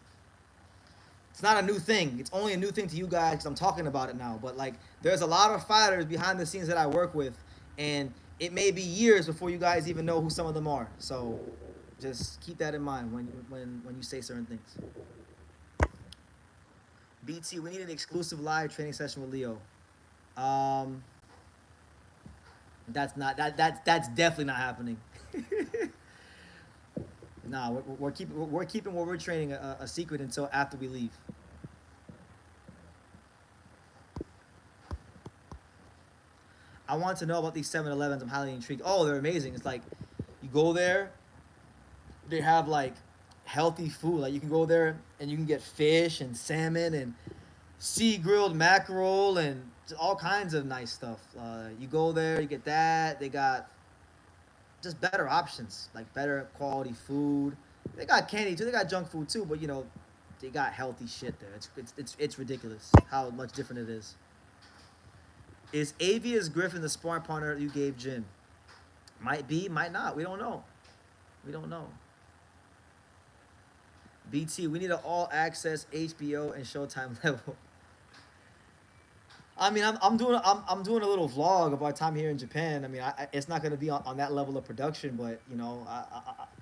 it's not a new thing. It's only a new thing to you guys because I'm talking about it now. But like, there's a lot of fighters behind the scenes that I work with, and it may be years before you guys even know who some of them are. So just keep that in mind when you say certain things. BT, we need an exclusive live training session with Leo. That's definitely not happening. Nah, we're keeping what we're training a secret until after we leave. I want to know about these 7-Elevens. I'm highly intrigued. Oh, they're amazing. It's like you go there, they have like healthy food. Like you can go there and you can get fish and salmon and sea grilled mackerel and all kinds of nice stuff. You go there, you get that. They got just better options, like better quality food. They got candy too. They got junk food too, but you know, they got healthy shit there. It's ridiculous how much different it is. Is Avius Griffin the sparring partner you gave Jin? Might be, might not. We don't know. We don't know. BT, we need an all-access HBO and Showtime level. I mean, I'm doing a little vlog of our time here in Japan. I mean, it's not going to be on that level of production, but you know,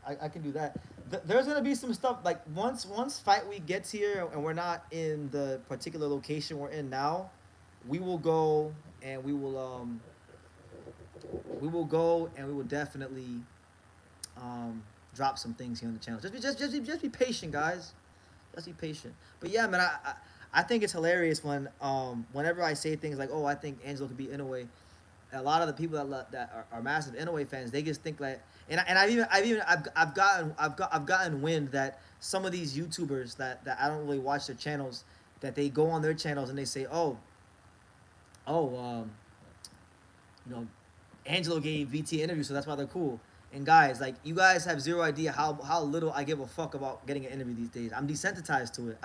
I can do that. There's going to be some stuff like once Fight Week gets here and we're not in the particular location we're in now, we will go and we will definitely drop some things here on the channel. Just be patient, guys. Just be patient. But yeah, man, I think it's hilarious when whenever I say things like, oh, I think Angelo could be Inoue, a lot of the people that are massive Inoue fans, they just think that, and I've gotten wind that some of these YouTubers that I don't really watch their channels, that they go on their channels and they say, you know, Angelo gave VT an interview, so that's why they're cool. And guys, like, you guys have zero idea how little I give a fuck about getting an interview these days. I'm desensitized to it.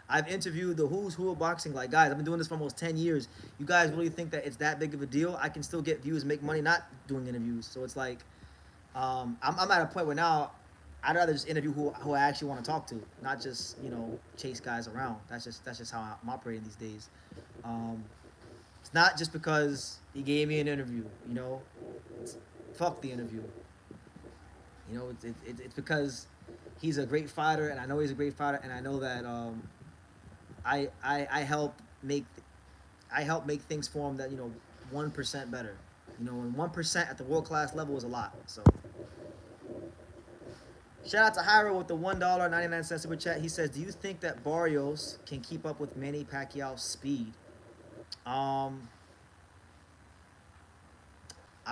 I've interviewed the who's who of boxing. Like, guys, I've been doing this for almost 10 years. You guys really think that it's that big of a deal? I can still get views, make money not doing interviews. So it's like, I'm at a point where now I'd rather just interview who I actually want to talk to, not just, you know, chase guys around. That's just how I'm operating these days. It's not just because he gave me an interview, you know. Fuck the interview. You know, it's because he's a great fighter, and I know he's a great fighter, and I know that I help make things for him that, you know, 1% better. You know, and 1% at the world class level is a lot. So, shout out to Hyro with the $1.99 super chat. He says, "Do you think that Barrios can keep up with Manny Pacquiao's speed?" I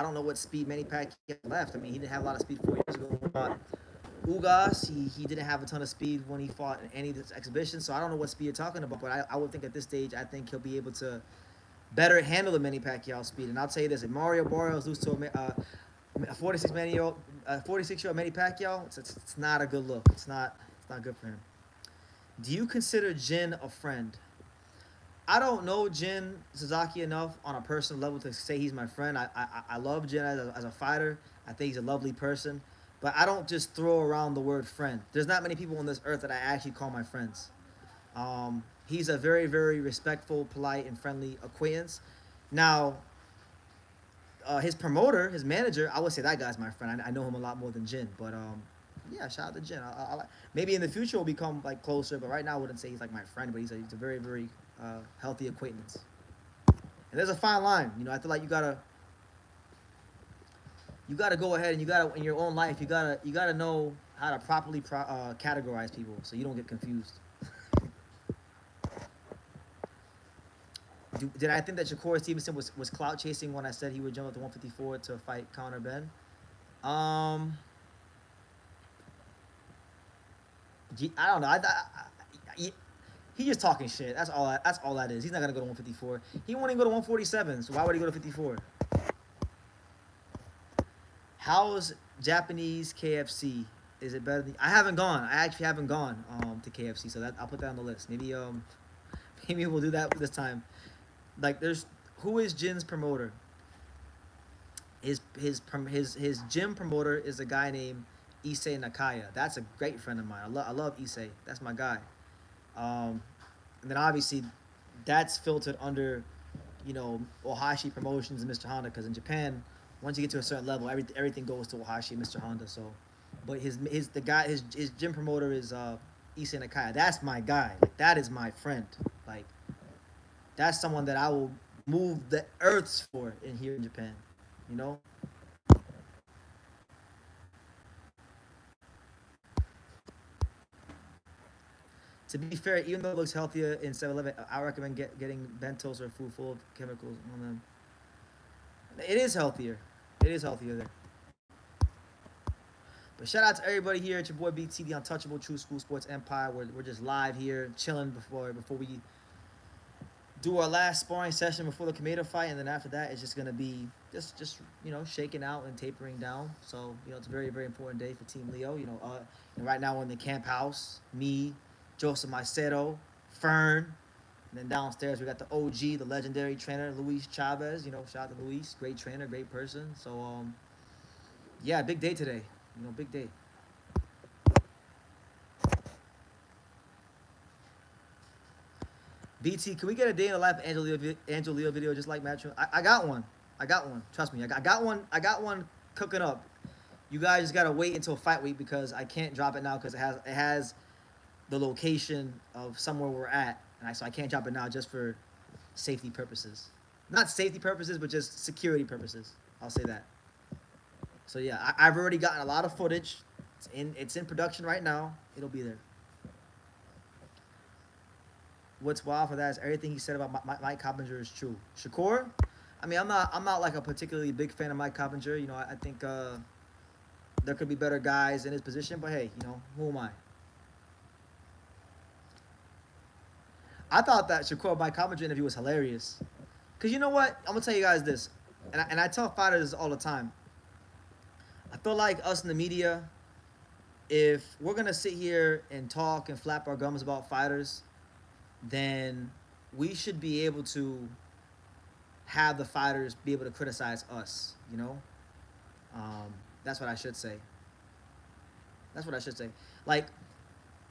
don't know what speed Manny Pacquiao left. I mean, he didn't have a lot of speed 4 years ago when he fought Ugas. He didn't have a ton of speed when he fought in any of his exhibitions, so I don't know what speed you're talking about, but I would think at this stage, I think he'll be able to better handle the Manny Pacquiao speed. And I'll tell you this, if Mario Barrios loses to a 46-year-old Manny Pacquiao, it's not a good look. It's not It's not good for him. Do you consider Jin a friend? I don't know Jin Sasaki enough on a personal level to say he's my friend. I love Jin as a fighter. I think he's a lovely person. But I don't just throw around the word friend. There's not many people on this earth that I actually call my friends. He's a very, very respectful, polite, and friendly acquaintance. Now, his promoter, his manager, I would say that guy's my friend. I know him a lot more than Jin. But yeah, shout out to Jin. Maybe in the future we'll become like closer. But right now I wouldn't say he's like my friend. But he's a very, very healthy acquaintance. And there's a fine line. You know, I feel like you gotta go ahead and you gotta in your own life you gotta know how to properly categorize people so you don't get confused. Did I think that Shakur Stevenson was clout chasing when I said he would jump up to 154 to fight Conor Ben? I don't know. He just talking shit. That's all that is. He's not gonna go to 154. He won't even go to 147. So why would he go to 54? How's Japanese KFC? Is it better than... I haven't gone. I actually haven't gone to KFC, so I'll put that on the list. Maybe maybe we'll do that this time. Like, who is Jin's promoter? His gym promoter is a guy named Issei Nakaya. That's a great friend of mine. I love Issei. That's my guy. And then obviously that's filtered under, you know, Ohashi Promotions and Mr. Honda, because in Japan, once you get to a certain level, everything goes to Ohashi and Mr. Honda. So, but his gym promoter is Issei Nakaya. That's my guy. Like, that is my friend. Like, that's someone that I will move the earths for here in Japan. You know? To be fair, even though it looks healthier in 7-Eleven, I recommend getting bentos or food full of chemicals on them. It is healthier. It is healthier there. But shout out to everybody here. It's your boy BT, the untouchable True School Sports Empire. We're just live here, chilling before we do our last sparring session before the Kameda fight, and then after that, it's just gonna be just you know, shaking out and tapering down. So you know, it's a very, very important day for Team Leo. You know, and right now we're in the camp house. Me, Joseph Macedo, Fern, and then downstairs we got the OG, the legendary trainer Luis Chavez. You know, shout out to Luis, great trainer, great person. So yeah, big day today. You know, big day. BT, can we get a day in the life of Angelo Leo video just like Match? I got one. Trust me, I got one cooking up. You guys just gotta wait until fight week because I can't drop it now because it has the location of somewhere we're at, and so I can't drop it now just for safety purposes. Not safety purposes, but just security purposes. I'll say that. So yeah, I've already gotten a lot of footage. It's in production right now. It'll be there. What's wild for that is everything he said about Mike Coppinger is true. Shakur, I mean, I'm not like a particularly big fan of Mike Coppinger. You know, I think there could be better guys in his position, but hey, you know, who am I? I thought that Shakur Mike Coppinger interview was hilarious. Cause you know what? I'm gonna tell you guys this, and I tell fighters all the time. I feel like us in the media, if we're gonna sit here and talk and flap our gums about fighters, then we should be able to have the fighters be able to criticize us, you know? That's what I should say. That's what I should say. Like,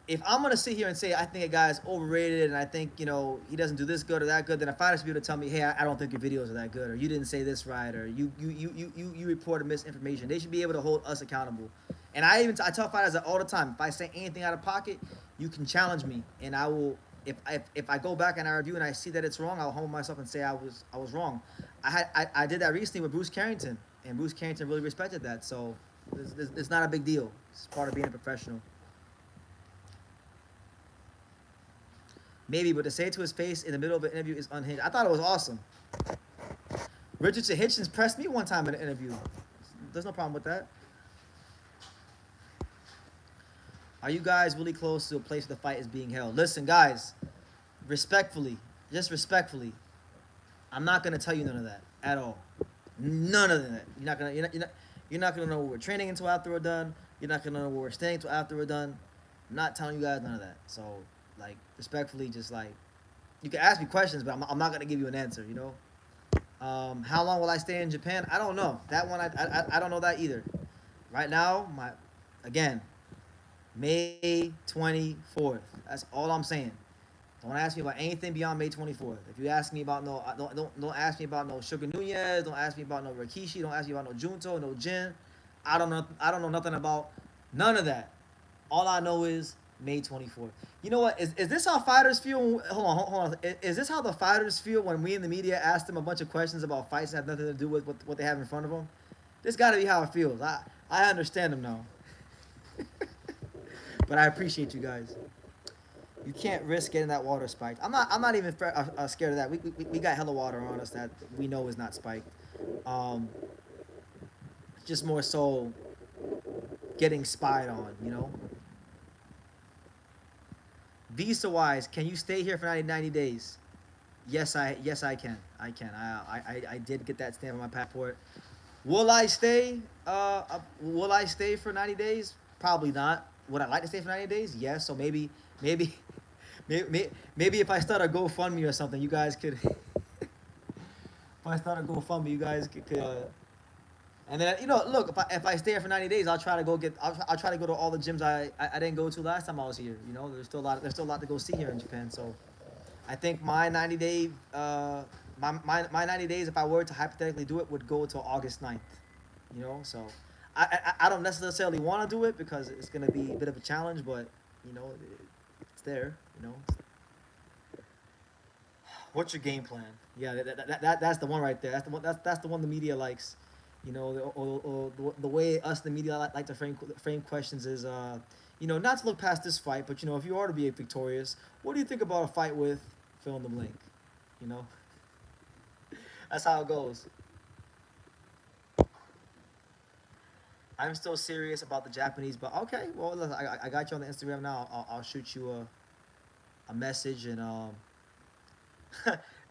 if I'm going to sit here and say I think a guy's overrated and I think, you know, he doesn't do this good or that good, then a fighter should be able to tell me, hey, I don't think your videos are that good, or you didn't say this right, or you reported misinformation. They should be able to hold us accountable. And I tell fighters that all the time. If I say anything out of pocket, you can challenge me, and I will. If I go back and I review and I see that it's wrong, I'll humble myself and say I was wrong. I did that recently with Bruce Carrington, and Bruce Carrington really respected that. So it's not a big deal. It's part of being a professional. Maybe, but to say it to his face in the middle of an interview is unhinged. I thought it was awesome. Richardson Hitchens pressed me one time in an interview. There's no problem with that. Are you guys really close to a place where the fight is being held? Listen, guys, respectfully, just respectfully, I'm not gonna tell you none of that at all. None of that. You're not gonna know what we're training until after we're done. You're not gonna know where we're staying until after we're done. I'm not telling you guys none of that. So, like, respectfully, just like, you can ask me questions, but I'm not gonna give you an answer. You know. How long will I stay in Japan? I don't know. That one, I don't know that either. Right now, again, May 24th. That's all I'm saying. Don't ask me about anything beyond May 24th. If you ask me about don't ask me about no Sugar Nunez. Don't ask me about no Rikishi. Don't ask me about no Junto, no Jin. I don't know nothing about none of that. All I know is May 24th. You know what? Is this how fighters feel? Hold on. Is this how the fighters feel when we in the media ask them a bunch of questions about fights that have nothing to do with what they have in front of them? This got to be how it feels. I understand them now. But I appreciate you guys. You can't risk getting that water spiked. I'm not even scared of that. We got hella water on us that we know is not spiked. Just more so getting spied on, you know. Visa wise, can you stay here for 90 days? Yes, I can. I did get that stamp on my passport. Will I stay? Will I stay for 90 days? Probably not. Would I like to stay for 90 days? Yes. So maybe if I start a GoFundMe or something, you guys could. If I start a GoFundMe, you guys could. And then look, if I stay here for 90 days, I'll try to go I'll try to go to all the gyms I didn't go to last time I was here. You know, there's still a lot to go see here in Japan. So, I think my 90 days, if I were to hypothetically do it, would go till August 9th. You know, so I don't necessarily want to do it because it's gonna be a bit of a challenge, but you know, it's there. You know. What's your game plan? Yeah, that's the one right there. That's the one the media likes. You know, the way us the media like to frame questions is, you know, not to look past this fight, but you know, if you are to be victorious, what do you think about a fight with fill in the blank? You know, that's how it goes. I'm still serious about the Japanese, but okay. Well, listen, I got you on the Instagram now. I'll shoot you a message and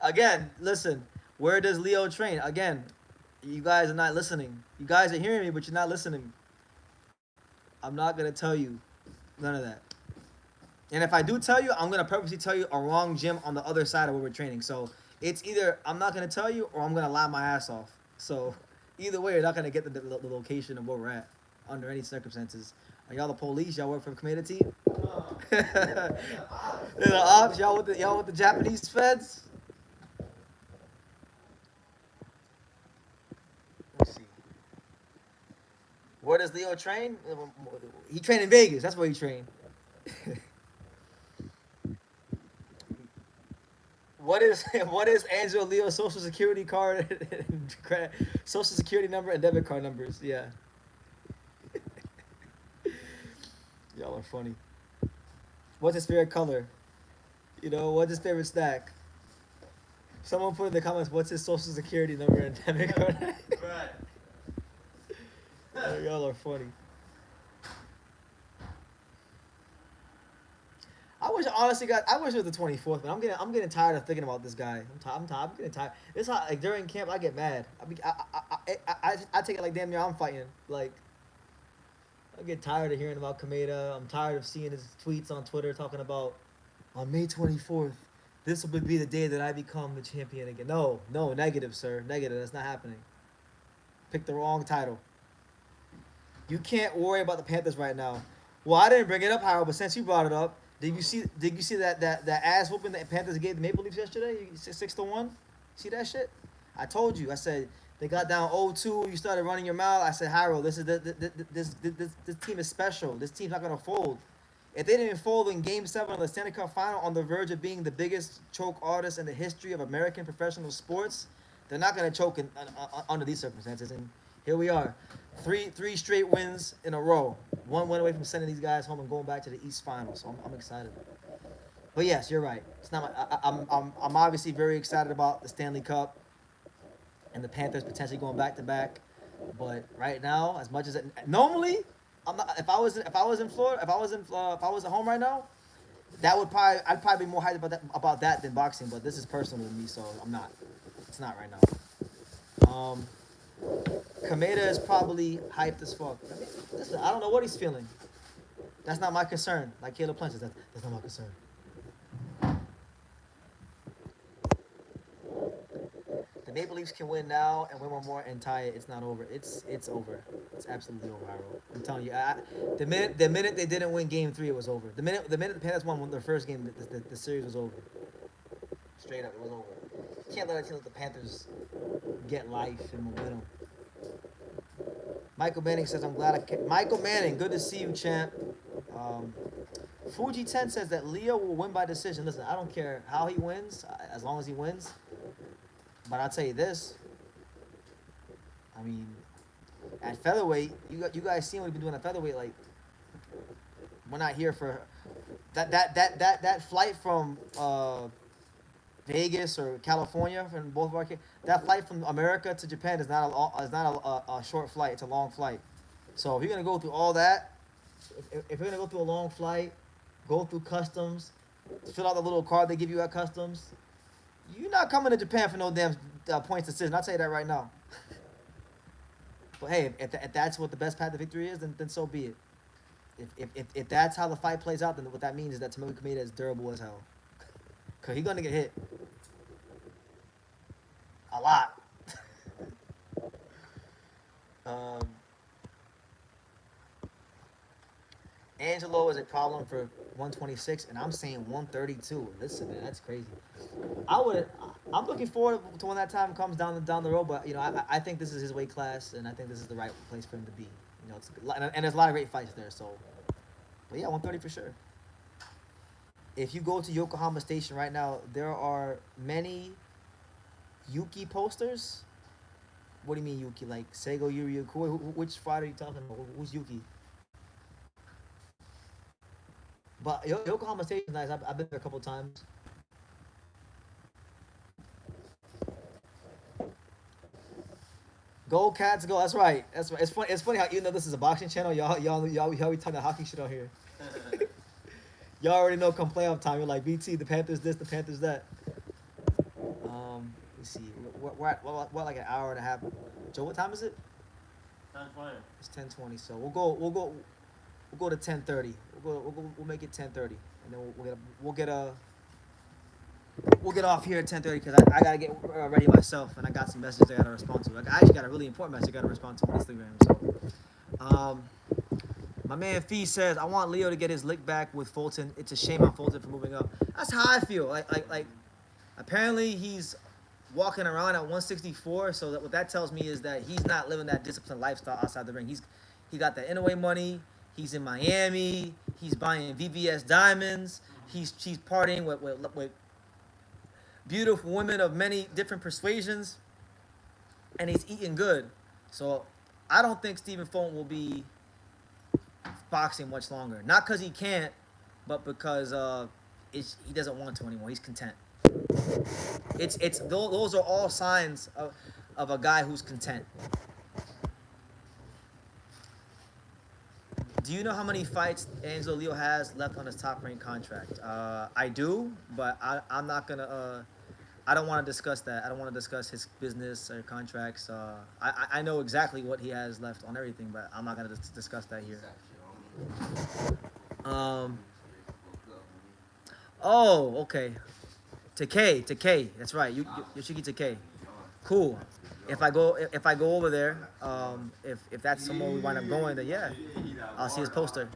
again, listen. Where does Leo train? Again, you guys are not listening. You guys are hearing me, but you're not listening. I'm not gonna tell you none of that. And if I do tell you, I'm gonna purposely tell you a wrong gym on the other side of where we're training. So it's either I'm not gonna tell you or I'm gonna lie my ass off. So either way, you're not gonna get the location of where we're at under any circumstances. Are y'all the police? Y'all work for the Kameda team? They're the ops. Y'all with the Japanese feds? Let's see. Where does Leo train? He trained in Vegas. That's where he trained. What is Angelo Leo's social security card, social security number, and debit card numbers? Yeah. Y'all are funny. What's his favorite color? You know, what's his favorite snack? Someone put in the comments, what's his social security number and debit card? Right. Oh, y'all are funny. I wish it was the 24th, but I'm getting tired of thinking about this guy. I'm getting tired. It's like during camp I get mad. I take it like damn near I'm fighting. Like I get tired of hearing about Kameda. I'm tired of seeing his tweets on Twitter talking about on May 24th, this will be the day that I become the champion again. No, negative, sir. Negative. That's not happening. Pick the wrong title. You can't worry about the Panthers right now. Well, I didn't bring it up, Harold, but since you brought it up, did you see that ass whooping the Panthers gave the Maple Leafs yesterday? 6-1. See that shit? I told you. I said they got down 0-2. You started running your mouth. I said, Harold, this team is special. This team's not gonna fold. If they didn't fold in Game 7 of the Stanley Cup Final on the verge of being the biggest choke artist in the history of American professional sports, they're not gonna choke under these circumstances. And here we are, three straight wins in a row. One win away from sending these guys home and going back to the East Final. So I'm excited. But yes, you're right. It's not. I'm obviously very excited about the Stanley Cup and the Panthers potentially going back to back. But right now, as much as normally, I'm not. If I was in Florida, if I was at home right now, I'd probably be more hyped about that than boxing. But this is personal to me, so I'm not. It's not right now. Kameda is probably hyped as fuck. I mean, listen, I don't know what he's feeling. That's not my concern. Like Caleb Plant says, that's not my concern. The Maple Leafs can win now and win one more and tie it. It's not over. It's over. It's absolutely over, Harold. I'm telling you. The minute they didn't win Game 3, it was over. The minute the Panthers won their first game, the series was over. Straight up, it was over. You can't let a team like the Panthers get life and momentum. Michael Manning says, I'm glad I can. Michael Manning, good to see you, champ. Fuji 10 says that Leo will win by decision. Listen, I don't care how he wins, as long as he wins. But I'll tell you this. I mean, at featherweight, you guys seen what he's been doing at featherweight. Like, we're not here for that flight from Vegas or California from both of our kids. That flight from America to Japan is not a short flight. It's a long flight. So if you're gonna go through all that, if you're gonna go through a long flight, go through customs, fill out the little card they give you at customs, you're not coming to Japan for no damn points decision. I'll tell you that right now. But hey, if that's what the best path to victory is, then so be it. If that's how the fight plays out, then what that means is that Tomoki Kameda is durable as hell. Cause he's gonna get hit a lot. Angelo is a problem for 126, and I'm saying 132. Listen, man, that's crazy. I'm looking forward to when that time comes down the road. But I think this is his weight class, and I think this is the right place for him to be. And there's a lot of great fights there. So, but yeah, 130 for sure. If you go to Yokohama Station right now, there are many Yuki posters. What do you mean Yuki? Like Seigo Yuri Okui? Which fighter are you talking about? Who's Yuki? But Yokohama Station is nice. I've been there a couple times. Go Cats, go! That's right. That's right. It's funny how even though this is a boxing channel, y'all be talking hockey shit on here. Y'all already know come playoff time. You're like BT, the Panthers this, the Panthers that. Let's see. We're at what like an hour and a half. Joe, what time is it? 10:20. It's 10:20. So we'll go to 10:30. We'll make it 10:30, and then we'll get off here at 10:30 because I gotta get ready myself, and I got some messages I gotta respond to. Like, I actually got a really important message I gotta respond to on Instagram. So, my man Fee says I want Leo to get his lick back with Fulton. It's a shame on Fulton for moving up. That's how I feel. Like apparently he's walking around at 164. So what that tells me is that he's not living that disciplined lifestyle outside the ring. He got the Inouye money. He's in Miami. He's buying VVS diamonds. She's partying with beautiful women of many different persuasions, and he's eating good. So I don't think Stephen Fulton will be boxing much longer. Not because he can't, but because he doesn't want to anymore. He's content. Those are all signs of a guy who's content. Do you know how many fights Angelo Leo has left on his top-ranked contract? I do, but I'm not gonna. I don't want to discuss that. I don't want to discuss his business or contracts. I know exactly what he has left on everything, but I'm not gonna discuss that here. Oh, okay. Takei. That's right. Yoshiki Takei. Cool. If I go over there, if that's somewhere we wind up going, then yeah, I'll see his poster.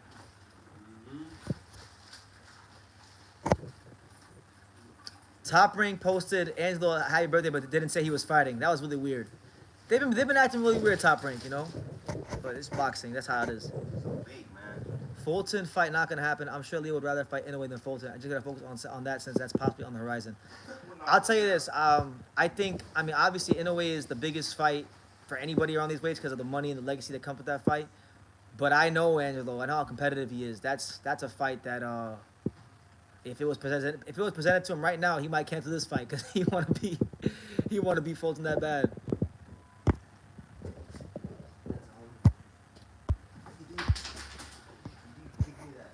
Top Ring posted Angelo happy birthday, but didn't say he was fighting. That was really weird. They've been acting really weird, Top Rank, But it's boxing. That's how it is. Fulton fight not gonna happen. I'm sure Leo would rather fight Inouye than Fulton. I just gotta focus on that since that's possibly on the horizon. I'll tell you this. I think obviously Inouye is the biggest fight for anybody around these weights because of the money and the legacy that comes with that fight. But I know Angelo. I know how competitive he is. That's a fight that if it was presented to him right now, he might cancel this fight because he want to be Fulton that bad.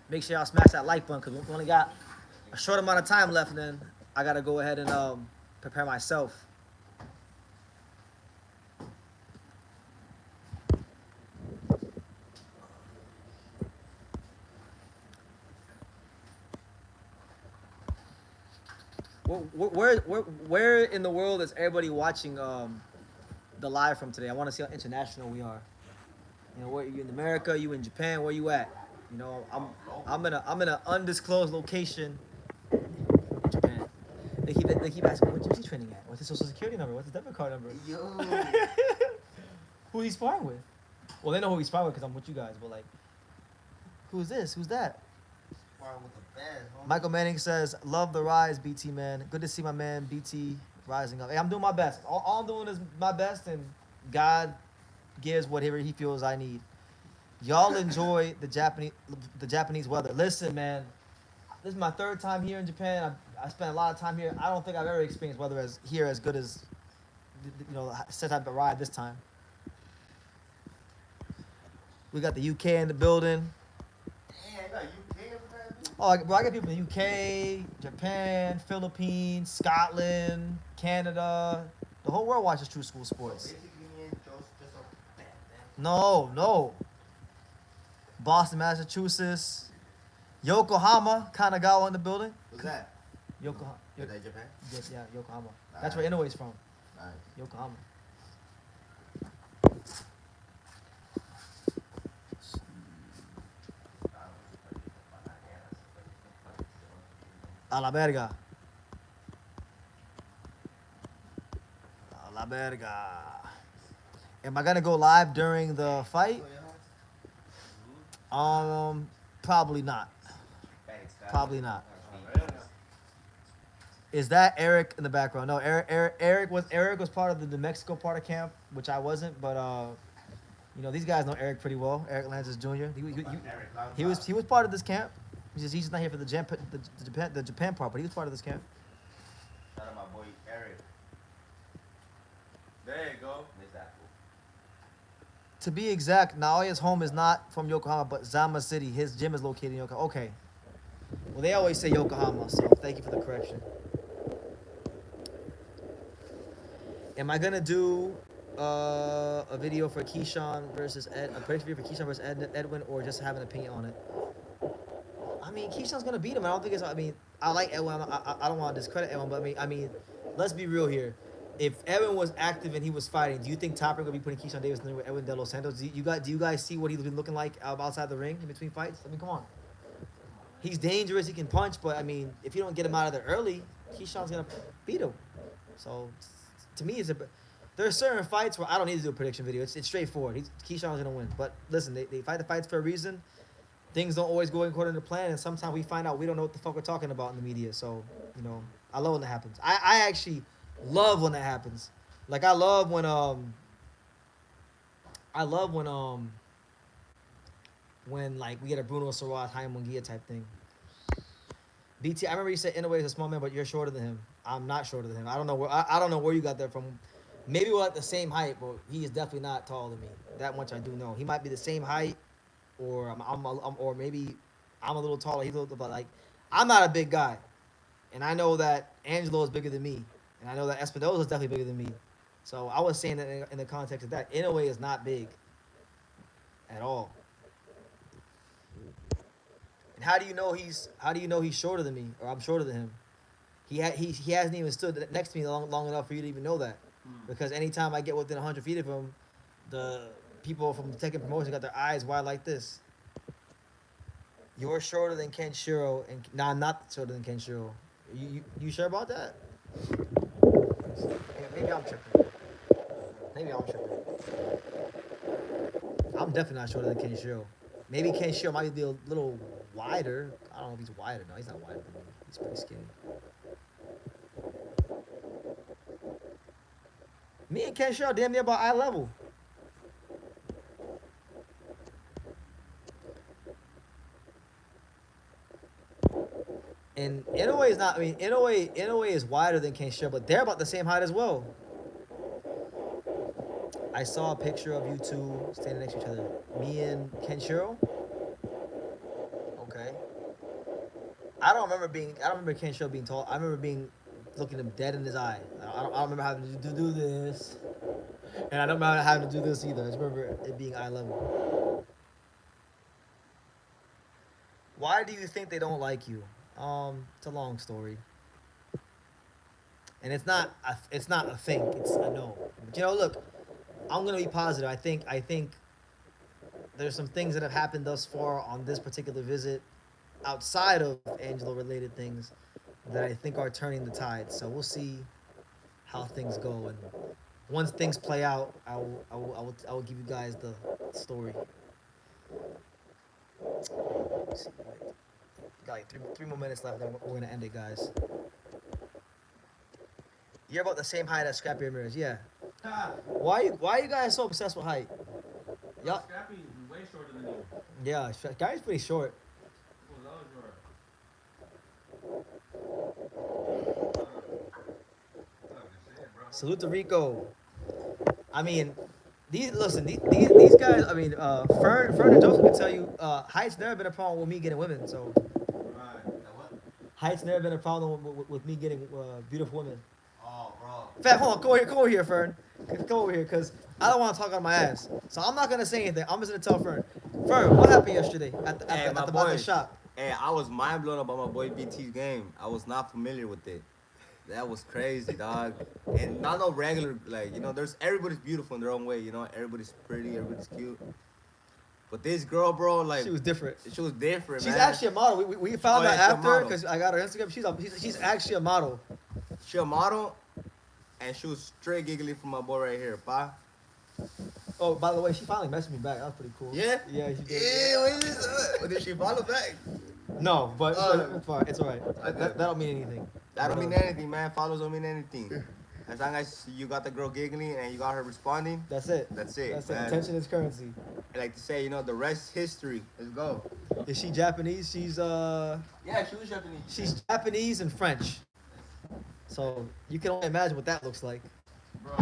Make sure y'all smash that like button because we only got a short amount of time left, and then I gotta go ahead and prepare myself. Where in the world is everybody watching the live from today? I want to see how international we are. You know, where you in America? You in Japan? Where you at? You know, I'm in an undisclosed location in Japan. They keep asking, what's he training at? What's his social security number? What's his debit card number? Yo. Who he's sparring with? Well, they know who he's sparring with because I'm with you guys. But like, who's this? Who's that? Sparring with the best, homie. Michael Manning says, "Love the rise, BT man. Good to see my man BT rising up. Hey, I'm doing my best. All I'm doing is my best, and God gives whatever He feels I need. Y'all enjoy the Japanese weather. Listen, man, this is my third time here in Japan. I spent a lot of time here. I don't think I've ever experienced weather as good as since I've arrived this time. We got the UK in the building. Damn, I got UK up there. Oh, bro, I got people in the UK, Japan, Philippines, Scotland, Canada. The whole world watches True School Sports. Basically, me and Joe's just a No. Boston, Massachusetts, Yokohama, Kanagawa in the building. What's that? Yokohama. Is that Japan? Yeah, Yokohama. That's where Inoue's from. Nice. Yokohama. A la verga. A la verga. Am I gonna go live during the fight? Probably not. Probably not. Is that Eric in the background? No, Eric was part of the New Mexico part of camp, which I wasn't. But these guys know Eric pretty well. Eric Lanzas Jr. He was part of this camp. He's just not here for the Japan part, but he was part of this camp. Shout out my boy Eric. There you go. Miss that fool. To be exact, Naoya's home is not from Yokohama, but Zama City. His gym is located in Yokohama. Okay. Well, they always say Yokohama, so thank you for the correction. Am I gonna do a video for Keyshawn versus a prediction video for Keyshawn versus Edwin, or just have an opinion on it? I mean, Keyshawn's gonna beat him. I don't think it's. I mean, I like Edwin. I don't want to discredit Edwin, but I mean, let's be real here. If Edwin was active and he was fighting, do you think Topper gonna be putting Keyshawn Davis in there with Edwin De Los Santos? Do you guys see what he's been looking like outside the ring in between fights? I mean, come on. He's dangerous. He can punch, but I mean, if you don't get him out of there early, Keyshawn's gonna beat him. So, to me, there are certain fights where I don't need to do a prediction video. It's straightforward. Keyshawn's gonna win. But listen, they fight the fights for a reason. Things don't always go according to plan, and sometimes we find out we don't know what the fuck we're talking about in the media. So, I love when that happens. I actually love when that happens. Like I love when like we get a Bruno Sarraz, Jaime Munguia type thing. BT, I remember you said Inoue is a small man, but you're shorter than him. I'm not shorter than him. I don't know where you got that from. Maybe we're at the same height, but he is definitely not taller than me. That much I do know. He might be the same height, or or maybe I'm a little taller. He's a little, but like I'm not a big guy, and I know that Angelo is bigger than me, and I know that Espinosa is definitely bigger than me. So I was saying that in the context of that, Inoue is not big at all. And how do you know he's shorter than me, or I'm shorter than him? He hasn't even stood next to me long enough for you to even know that. Because anytime I get within 100 feet of him, the people from the Tekken promotion got their eyes wide like this. You're shorter than Kenshiro, and no, I'm not shorter than Kenshiro. You sure about that? Maybe I'm tripping. I'm definitely not shorter than Kenshiro. Maybe Kenshiro might be a little wider. I don't know if he's wider. No, he's not wider than me. He's pretty skinny. Me and Kenshiro damn near about eye level. And Inoue is not. I mean, Inoue is wider than Kenshiro, but they're about the same height as well. I saw a picture of you two standing next to each other. Me and Kenshiro. Okay. I don't remember Kenshiro being tall. I remember looking him dead in his eye. I don't remember having to do this. And I don't remember having to do this either. I just remember it being eye level. Why do you think they don't like you? It's a long story. and it's not a thing. It's a no. But, you know, look, I'm gonna be positive. I think there's some things that have happened thus far on this particular visit, outside of Angelo-related things, that I think are turning the tide. So we'll see how things go, and once things play out, I will give you guys the story. Let's see, wait. Got like three more minutes left, then we're gonna end it, guys. You're about the same height as Scrappy Ramirez, yeah. Why are you guys so obsessed with height? Yeah. Scrappy's way shorter than you. Yeah, Gary's pretty short. Well, Salute to Rico. I mean, these guys. I mean, Fern and Joseph can tell you, height's never been a problem with me getting women. So height's never been a problem with me getting beautiful women. Oh, bro. Fat, hold on, come over here, Fern. Come over here, cause I don't want to talk on my ass. So I'm not gonna say anything. I'm just gonna tell Fern. Fern, what happened yesterday at the shop? Hey, I was mind blown about my boy BT's game. I was not familiar with it. That was crazy, dog. And not no regular, like, you know, everybody's beautiful in their own way, you know, everybody's pretty, everybody's cute. But this girl, bro, like, She was different. She was different, She's man. actually a model. We found Oh, out yeah, she's a after model. because I got her Instagram. She's actually a model. She a model, and she was straight giggly from my boy right here, pa. Oh, by the way, she finally messaged me back. That was pretty cool. Yeah? Yeah, she did. Yeah, what is this? Did she follow back? No, but it's fine. It's all right. Okay. That don't mean anything. That don't mean anything, man. Follows don't mean anything. As long as you got the girl giggling and you got her responding, That's it. that's it. That's it. man. Attention is currency. I like to say, you know, the rest is history. Let's go. Is she Japanese? She's Yeah, she was Japanese. she's Japanese and French. So you can only imagine what that looks like. Bro.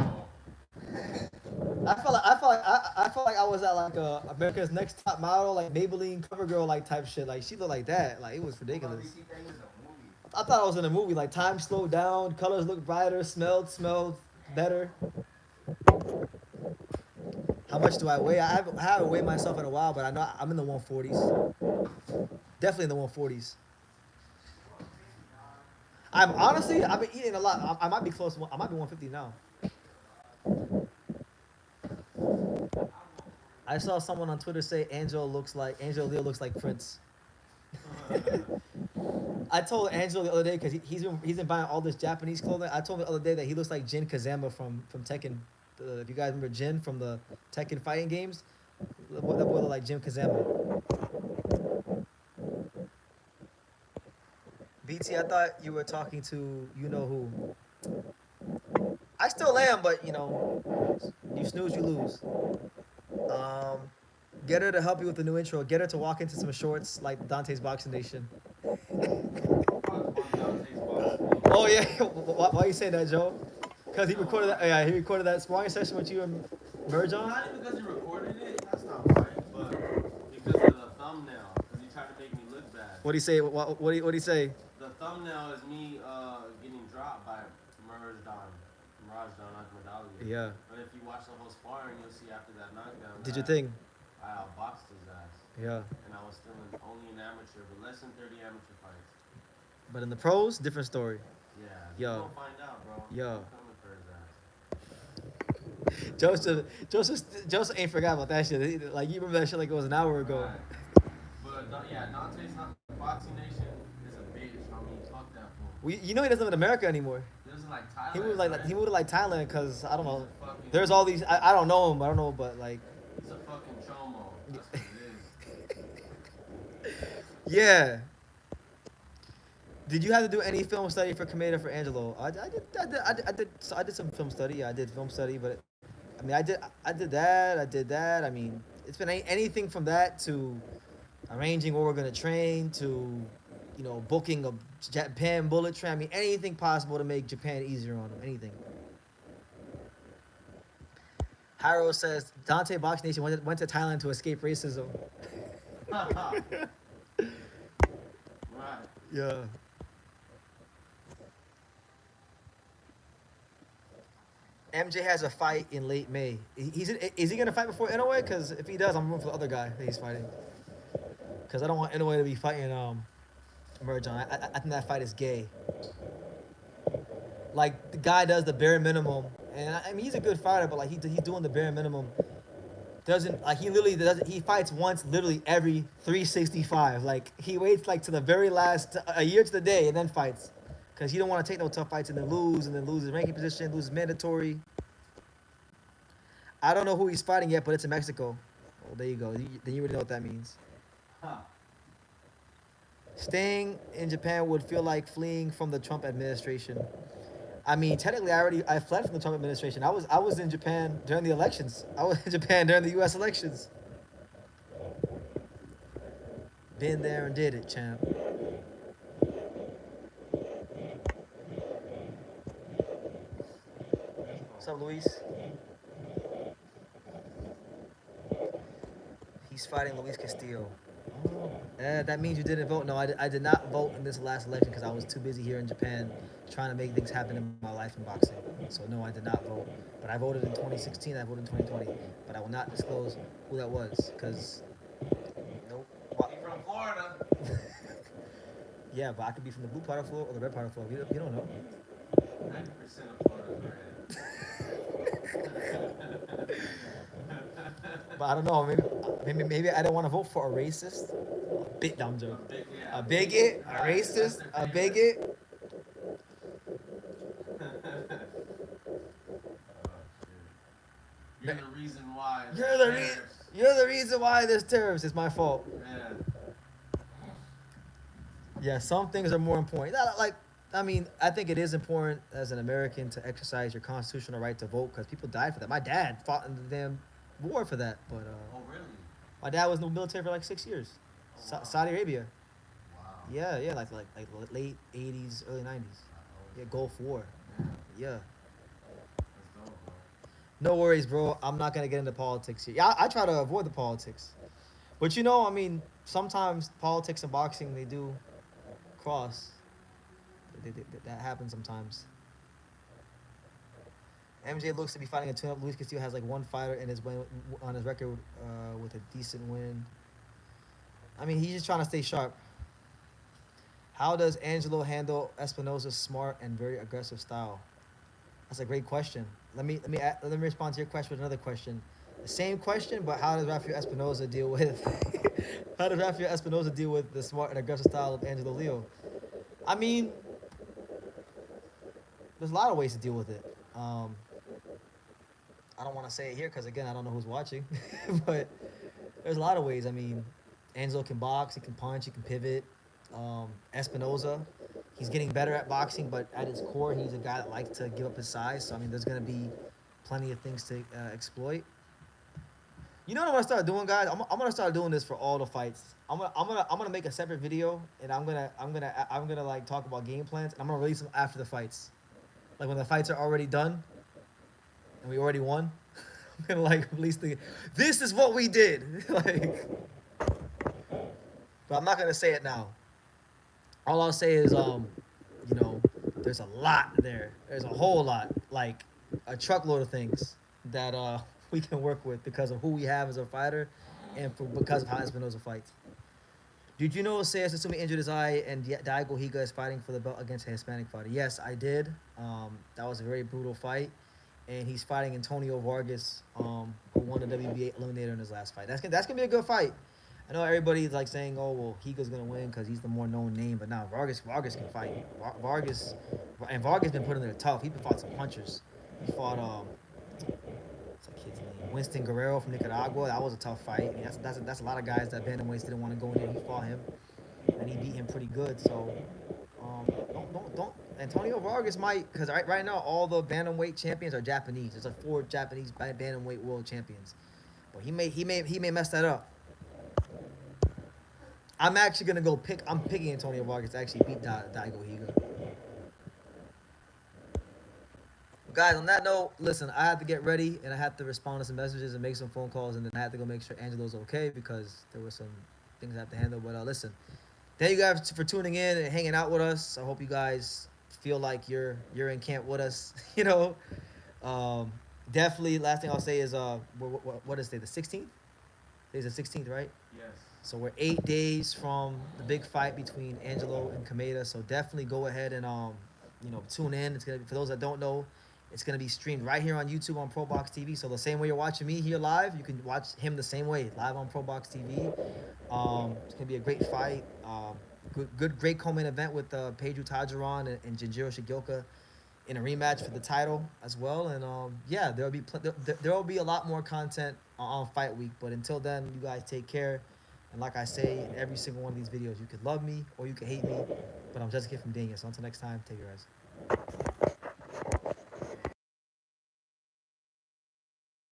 I felt like I was at like America's Next Top Model, like Maybelline CoverGirl like type shit. Like she looked like that. Like it was ridiculous. I thought I was in a movie. Like time slowed down, colors looked brighter, smelled better. How much do I weigh? I haven't weighed myself in a while, but I know I'm in the 140s. Definitely in the 140s. I've been eating a lot. I might be close. I might be 150 now. I saw someone on Twitter say Angelo Leo looks like Prince. I told Angelo the other day because he's been buying all this Japanese clothing. I told him the other day that he looks like Jin Kazama from Tekken. If you guys remember Jin from the Tekken fighting games, that boy looked like Jin Kazama. BT, I thought you were talking to you know who. I still am, but you know, you snooze, you lose. Get her to help you with the new intro. Get her to walk into some shorts like Dante's Boxing Nation. Oh yeah, why you say that, Joe? Because he recorded that. Yeah, he recorded that sparring session with you and Merge on. Not even because you recorded it, that's not right, but because of the thumbnail, because you tried to make me look bad. What do you say? What do you say? The thumbnail is me getting dropped by Mirage Don Ahmadalia. Yeah. But if you watch the whole sparring, you'll see after that knockdown. Did you that think? I outboxed his ass. Yeah. And I was still only an amateur, but less than 30 amateur fights. But in the pros, different story. Yeah. Yo. You're gonna find out, bro. Yo. I'm coming for his ass. Joseph ain't forgot about that shit. Like you remember that shit like it was an hour ago. Right. But yeah, Dante's not Boxing Nation is a bitch. I mean, fuck that fool. You know he doesn't live in America anymore. This is like Thailand. He moved right? he moved to like Thailand because I don't know. Fucking- There's all these. I don't know him. I don't know, but like. It's a fucking chomo. That's what it is. Yeah. Did you have to do any film study for Kameda for Angelo? I did some film study. Yeah, I did film study, but I mean, I did that. I mean, it's been anything from that to arranging where we're gonna train to, you know, booking a Japan bullet train. I mean, anything possible to make Japan easier on them. Anything. Hiro says Dante Box Nation went to Thailand to escape racism. Right. Yeah. MJ has a fight in late May. Is he gonna fight before Inoue? Because if he does, I'm rooting for the other guy that he's fighting. Because I don't want Inoue to be fighting Merjan. I think that fight is gay. Like the guy does the bare minimum, and I mean he's a good fighter, but like he's doing the bare minimum. Doesn't like he literally doesn't he fights once literally every 365. Like he waits like to the very last a year to the day and then fights, cause he don't want to take no tough fights and then lose his ranking position, lose his mandatory. I don't know who he's fighting yet, but it's in Mexico. Oh, there you go. Then you already know what that means. Huh. Staying in Japan would feel like fleeing from the Trump administration. I mean, technically, I fled from the Trump administration. I was in Japan during the elections. I was in Japan during the U.S. elections. Been there and did it, champ. What's up, Luis? He's fighting Luis Castillo. That means you didn't vote. No, I did not vote in this last election because I was too busy here in Japan trying to make things happen in my life in boxing. So no, I did not vote. But I voted in 2016. I voted in 2020. But I will not disclose who that was because nope. He's from Florida. Yeah, but I could be from the blue part of Florida or the red part of Florida. You don't know. 90% of Florida's red. But I don't know. Maybe I don't want to vote for a racist. A bit dumb joke. A bigot, a racist, a bigot. You're the reason why. You're the reason why there's terrorists. It's my fault. Yeah. Yeah, some things are more important. Like, I mean, I think it is important as an American to exercise your constitutional right to vote because people died for that. My dad fought in the damn war for that, but Oh, really? my dad was in the military for like 6 years. Oh, wow. Saudi Arabia. Wow. Yeah, like late 80s, early 90s. Yeah, Gulf War. Yeah. That's dope, bro. No worries, bro. I'm not gonna get into politics here. Yeah, I try to avoid the politics. But you know, I mean, sometimes politics and boxing they do cross. That happens sometimes. MJ looks to be fighting a tune-up. Luis Castillo has like one fighter in his win on his record with a decent win. I mean, he's just trying to stay sharp. How does Angelo handle Espinosa's smart and very aggressive style? That's a great question. Let me respond to your question with another question. The same question, but how does Rafael Espinosa deal with the smart and aggressive style of Angelo Leo? I mean, there's a lot of ways to deal with it. I don't want to say it here because again, I don't know who's watching, but there's a lot of ways. I mean, Angelo can box, he can punch, he can pivot. Espinosa, he's getting better at boxing, but at his core, he's a guy that likes to give up his size. So I mean, there's gonna be plenty of things to exploit. You know what I'm gonna start doing, guys? I'm gonna start doing this for all the fights. I'm gonna make a separate video, and I'm gonna like talk about game plans, and I'm gonna release them after the fights, like when the fights are already done, and we already won. I'm gonna like release this is what we did, like. But I'm not gonna say it now. All I'll say is, you know, there's a lot there. There's a whole lot, like a truckload of things that we can work with because of who we have as a fighter and because of how Espinosa fights. Did you know Seiya Satsumi injured his eye and Daigo Higa is fighting for the belt against a Hispanic fighter? Yes, I did. That was a very brutal fight. And he's fighting Antonio Vargas, who won the WBA Eliminator in his last fight. That's gonna be a good fight. I know everybody's like saying, "Oh, well, Higa's gonna win because he's the more known name," but now Vargas can fight. Vargas been put in there tough. He's been fought some punchers. He fought what's that kid's name? Winston Guerrero from Nicaragua. That was a tough fight. I mean, that's a lot of guys that bantamweights didn't want to go in there. He fought him, and he beat him pretty good. So don't. Antonio Vargas might, because right now all the bantamweight champions are Japanese. There's like 4 Japanese bantamweight world champions, but he may mess that up. I'm actually gonna go I'm picking Antonio Vargas to actually beat Daigo Higa. Guys, on that note, listen, I have to get ready and I have to respond to some messages and make some phone calls, and then I have to go make sure Angelo's okay because there were some things I have to handle. But listen, thank you guys for tuning in and hanging out with us. I hope you guys feel like you're in camp with us. You know, definitely. Last thing I'll say is what is today? The 16th. Today's the 16th, right? Yes. So we're 8 days from the big fight between Angelo and Kameda. So definitely go ahead and tune in. It's gonna be, for those that don't know, it's gonna be streamed right here on YouTube on ProBox TV. So the same way you're watching me here live, you can watch him the same way live on ProBox TV. It's gonna be a great fight. Great co-main event with Pedro Tajaron and Jinjiro Shigioka in a rematch for the title as well. And yeah, there will be a lot more content on Fight Week. But until then, you guys take care. And like I say in every single one of these videos, you could love me or you could hate me, but I'm just a kid from Dania. So until next time, take care, guys.